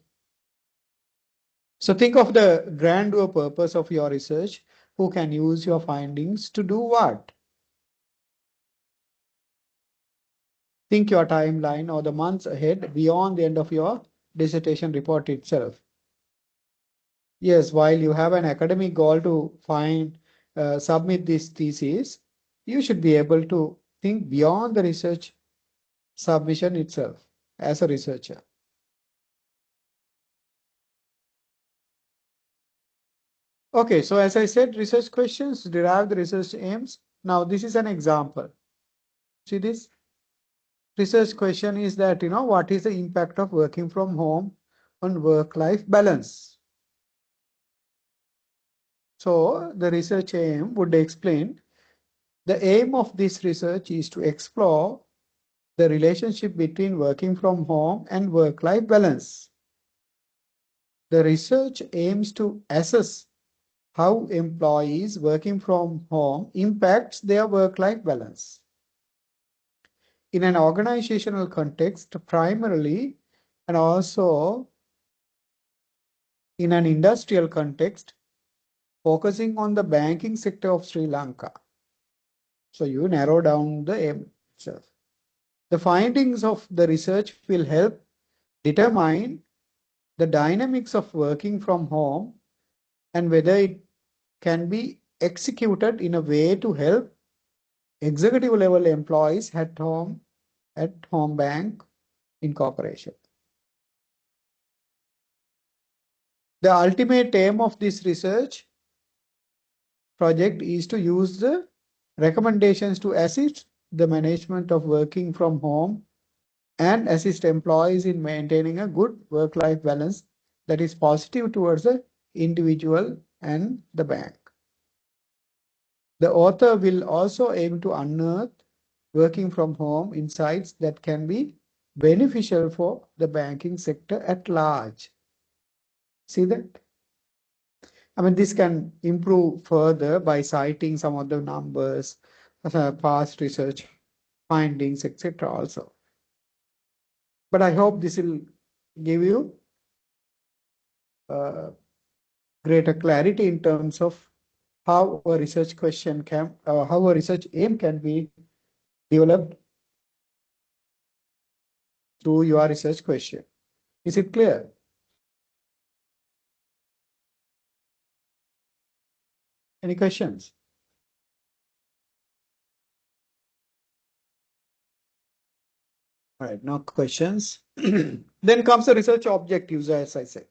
So think of the grandeur purpose of your research. Who can use your findings to do what? Think your timeline or the months ahead beyond the end of your dissertation report itself. Yes, while you have an academic goal to submit this thesis, you should be able to think beyond the research submission itself as a researcher. Okay, so as I said, research questions derive the research aims. Now this is an example. See this? Research question is that, what is the impact of working from home on work-life balance? So the research aim would explain the aim of this research is to explore the relationship between working from home and work-life balance. The research aims to assess how employees working from home impacts their work-life balance. In an organizational context, primarily, and also in an industrial context, focusing on the banking sector of Sri Lanka. So you narrow down the aim itself. The findings of the research will help determine the dynamics of working from home and whether it can be executed in a way to help executive level employees at home bank incorporation. The ultimate aim of this research project is to use the recommendations to assist the management of working from home and assist employees in maintaining a good work-life balance that is positive towards the individual and the bank. The author will also aim to unearth working from home insights that can be beneficial for the banking sector at large. See that? I mean, this can improve further by citing some of the numbers, past research findings, etc. also. But I hope this will give you greater clarity in terms of how a research question can, how a research aim can be developed through your research question. Is it clear? Any questions? All right, no questions. Then comes the research objectives, as I said.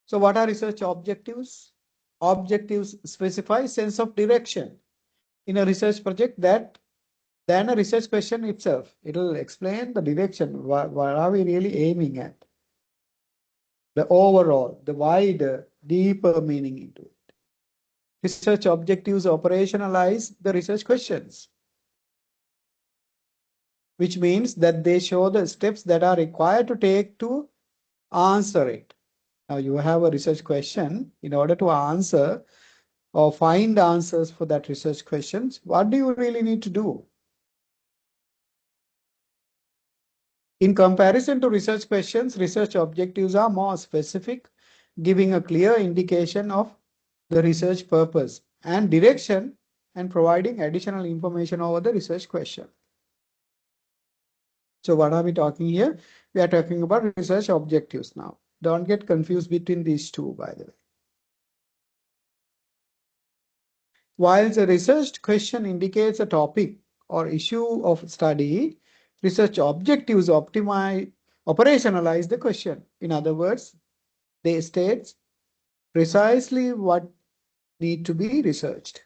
So what are research objectives? Objectives specify sense of direction in a research project than a research question itself. It will explain the direction. What are we really aiming at? The overall, the wider, deeper meaning into it. Research objectives operationalize the research questions, which means that they show the steps that are required to take to answer it. Now you have a research question. In order to answer or find answers for that research questions, what do you really need to do? In comparison to research questions, research objectives are more specific, giving a clear indication of the research purpose and direction and providing additional information over the research question. So what are we talking here? We are talking about research objectives now. Don't get confused between these two, by the way. While the research question indicates a topic or issue of study, research objectives operationalize the question. In other words, they state precisely what need to be researched.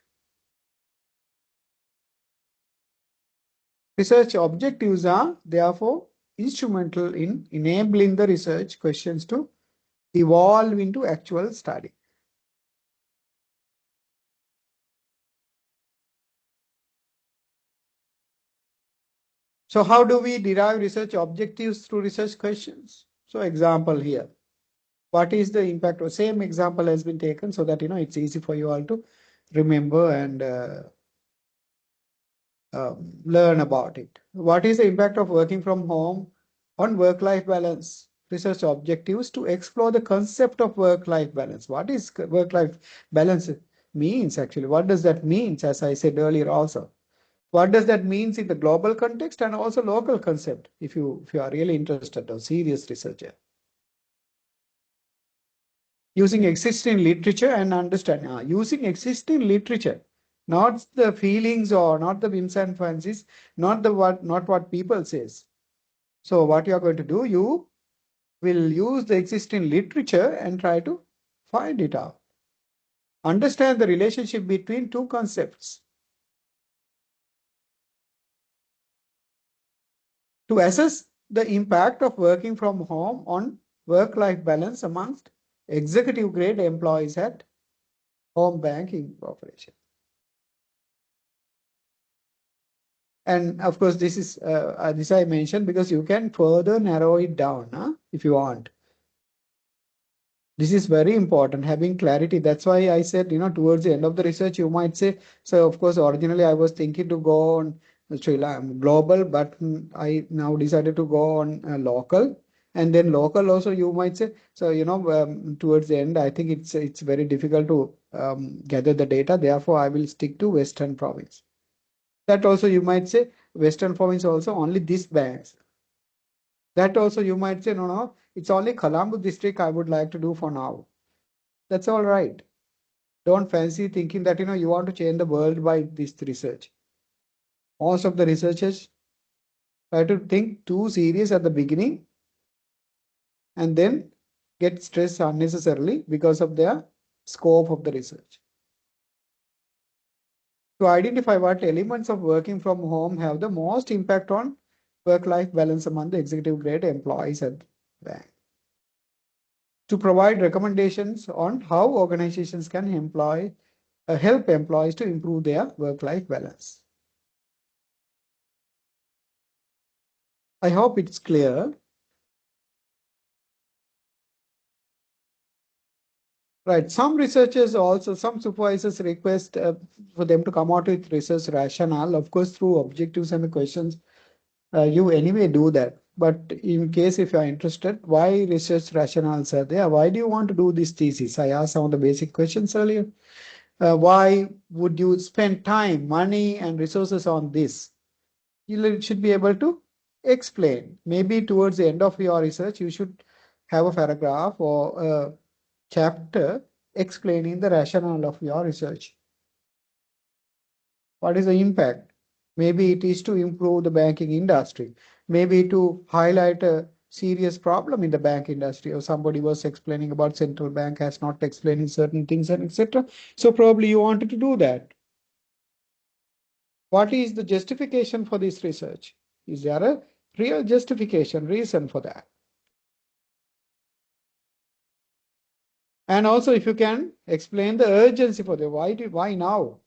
Research objectives are therefore instrumental in enabling the research questions to evolve into actual study. So how do we derive research objectives through research questions? So example here. What is the impact? Or same example has been taken so that it's easy for you all to remember and learn about it. What is the impact of working from home on work-life balance? Research objectives to explore the concept of work-life balance. What is work-life balance means actually? What does that mean? As I said earlier also. What does that mean in the global context and also local concept? If you are really interested or serious researcher. Using existing literature and understanding. Using existing literature, not the feelings or not the whims and fancies, not what people says. So what you are going to do, you will use the existing literature and try to find it out. Understand the relationship between two concepts. To assess the impact of working from home on work-life balance amongst executive grade employees at Home Banking Corporation. And of course, this is this I mentioned because you can further narrow it down if you want. This is very important, having clarity. That's why I said, towards the end of the research, you might say, so of course, originally I was thinking to go on Sri Lanka global, but I now decided to go on local. And then local also, you might say, so, towards the end, I think it's very difficult to gather the data. Therefore, I will stick to Western province. That also you might say, Western province also only these banks. That also you might say, no, it's only Colombo district I would like to do for now. That's all right. Don't fancy thinking that, you want to change the world by this research. Most of the researchers try to think too serious at the beginning and then get stressed unnecessarily because of their scope of the research. To identify what elements of working from home have the most impact on work-life balance among the executive grade employees at the bank. To provide recommendations on how organizations can help employees to improve their work-life balance. I hope it's clear. Right. Some researchers also, some supervisors request for them to come out with research rationale, of course, through objectives and the questions. You anyway do that. But in case if you are interested, why research rationales are there? Why do you want to do this thesis? I asked some of the basic questions earlier. Why would you spend time, money, and resources on this? You should be able to explain. Maybe towards the end of your research, you should have a paragraph or a chapter explaining the rationale of your research. What is the impact? Maybe it is to improve the banking industry. Maybe to highlight a serious problem in the bank industry, or somebody was explaining about central bank has not explaining certain things and etc. So probably you wanted to do that. What is the justification for this research? Is there a real justification, reason for that? And also if you can explain the urgency for the why now?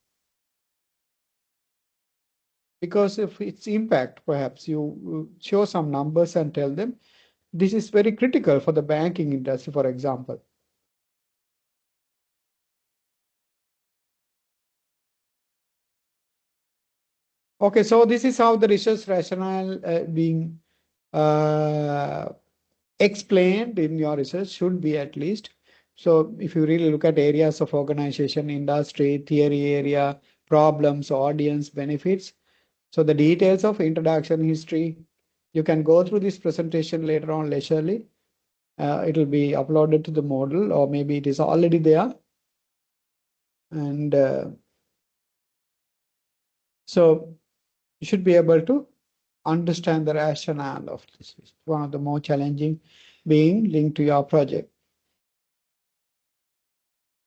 Because of its impact, perhaps you show some numbers and tell them this is very critical for the banking industry, for example. Okay, so this is how the research rationale being explained in your research should be at least. So if you really look at areas of organization, industry, theory area, problems, audience, benefits, so the details of introduction, history, you can go through this presentation later on leisurely. It will be uploaded to the model, or maybe it is already there. And so you should be able to understand the rationale of this. One of the more challenging being linked to your project.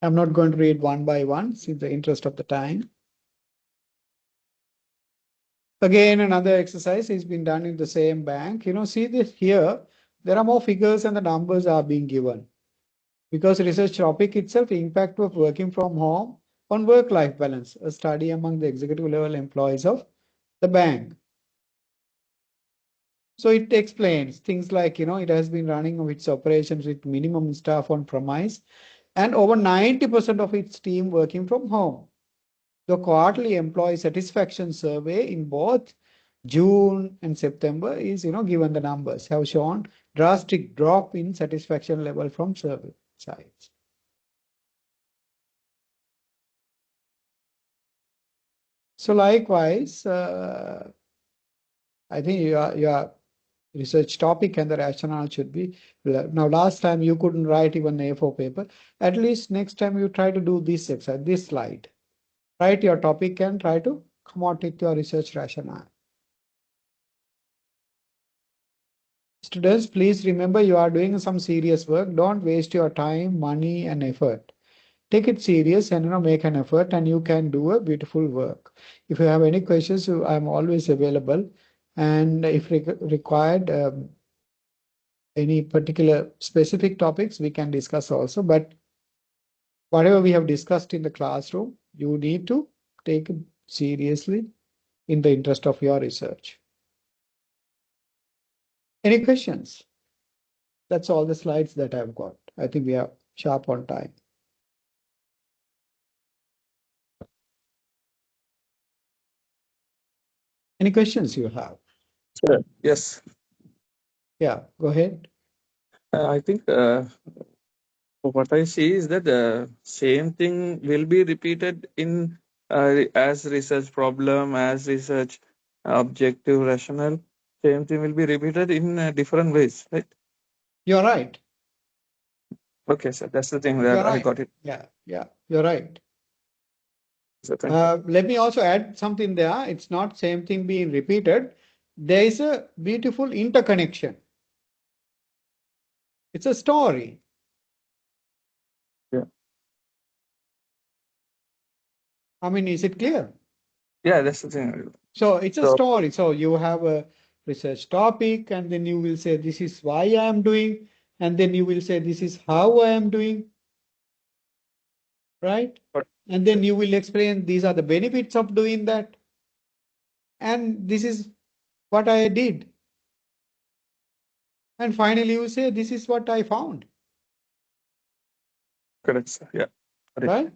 I'm not going to read one by one, in the interest of the time. Again, another exercise is being done in the same bank. See this here, there are more figures and the numbers are being given. Because research topic itself, impact of working from home on work-life balance, a study among the executive level employees of the bank. So it explains things like, it has been running its operations with minimum staff on premise and over 90% of its team working from home. The quarterly employee satisfaction survey in both June and September is, given the numbers, have shown drastic drop in satisfaction level from survey sites. So likewise, I think your research topic and the rationale should be, now last time you couldn't write even an A4 paper, at least next time you try to do this exercise, this slide. Write your topic and try to come out with your research rationale. Students, please remember you are doing some serious work. Don't waste your time, money, and effort. Take it serious and make an effort, and you can do a beautiful work. If you have any questions, I'm always available. And if required, any particular specific topics we can discuss also. But whatever we have discussed in the classroom, you need to take it seriously in the interest of your research. Any questions? That's all the slides that I've got. I think we are sharp on time. Any questions you have? Sure. Yes. Yeah, go ahead. I think what I see is that the same thing will be repeated in as research problem, as research objective, rational. Same thing will be repeated in different ways, right? You're right. Okay, sir. That's the thing that You're I right. got it. Yeah, you're right. So thank you. Let me also add something there. It's not same thing being repeated. There is a beautiful interconnection. It's a story. Yeah. I mean, is it clear? Yeah, that's the thing. So it's a story. So you have a research topic, and then you will say, this is why I am doing, and then you will say, this is how I am doing, right? And then you will explain, these are the benefits of doing that. And this is what I did. And finally, you say, this is what I found. Correct, sir. Yeah. Right?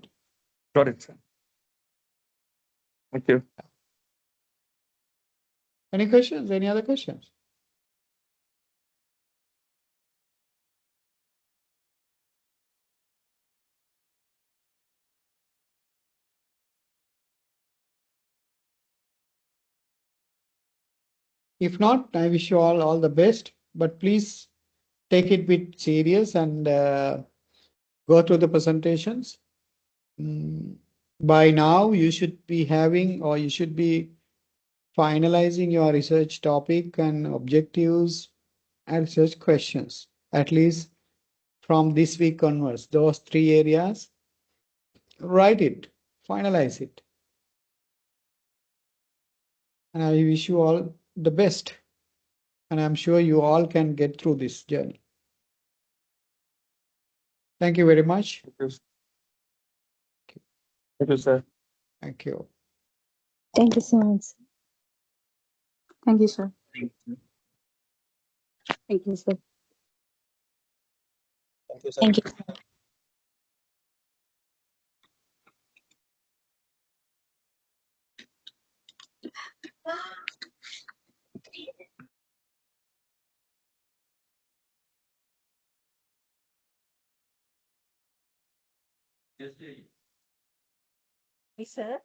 Got it, sir. Thank you. Any questions? Any other questions? If not, I wish you all the best, but please take it with serious and go through the presentations. By now, you should be having, or you should be finalizing your research topic and objectives and research questions, at least from this week onwards. Those 3 areas, write it, finalize it. And I wish you all the best. And I'm sure you all can get through this journey. Thank you very much. Thank you. Thank you, sir. Thank you. Thank you so much. Thank you, sir. Thank you, sir. Thank you, sir. Thank you. Yes, sir.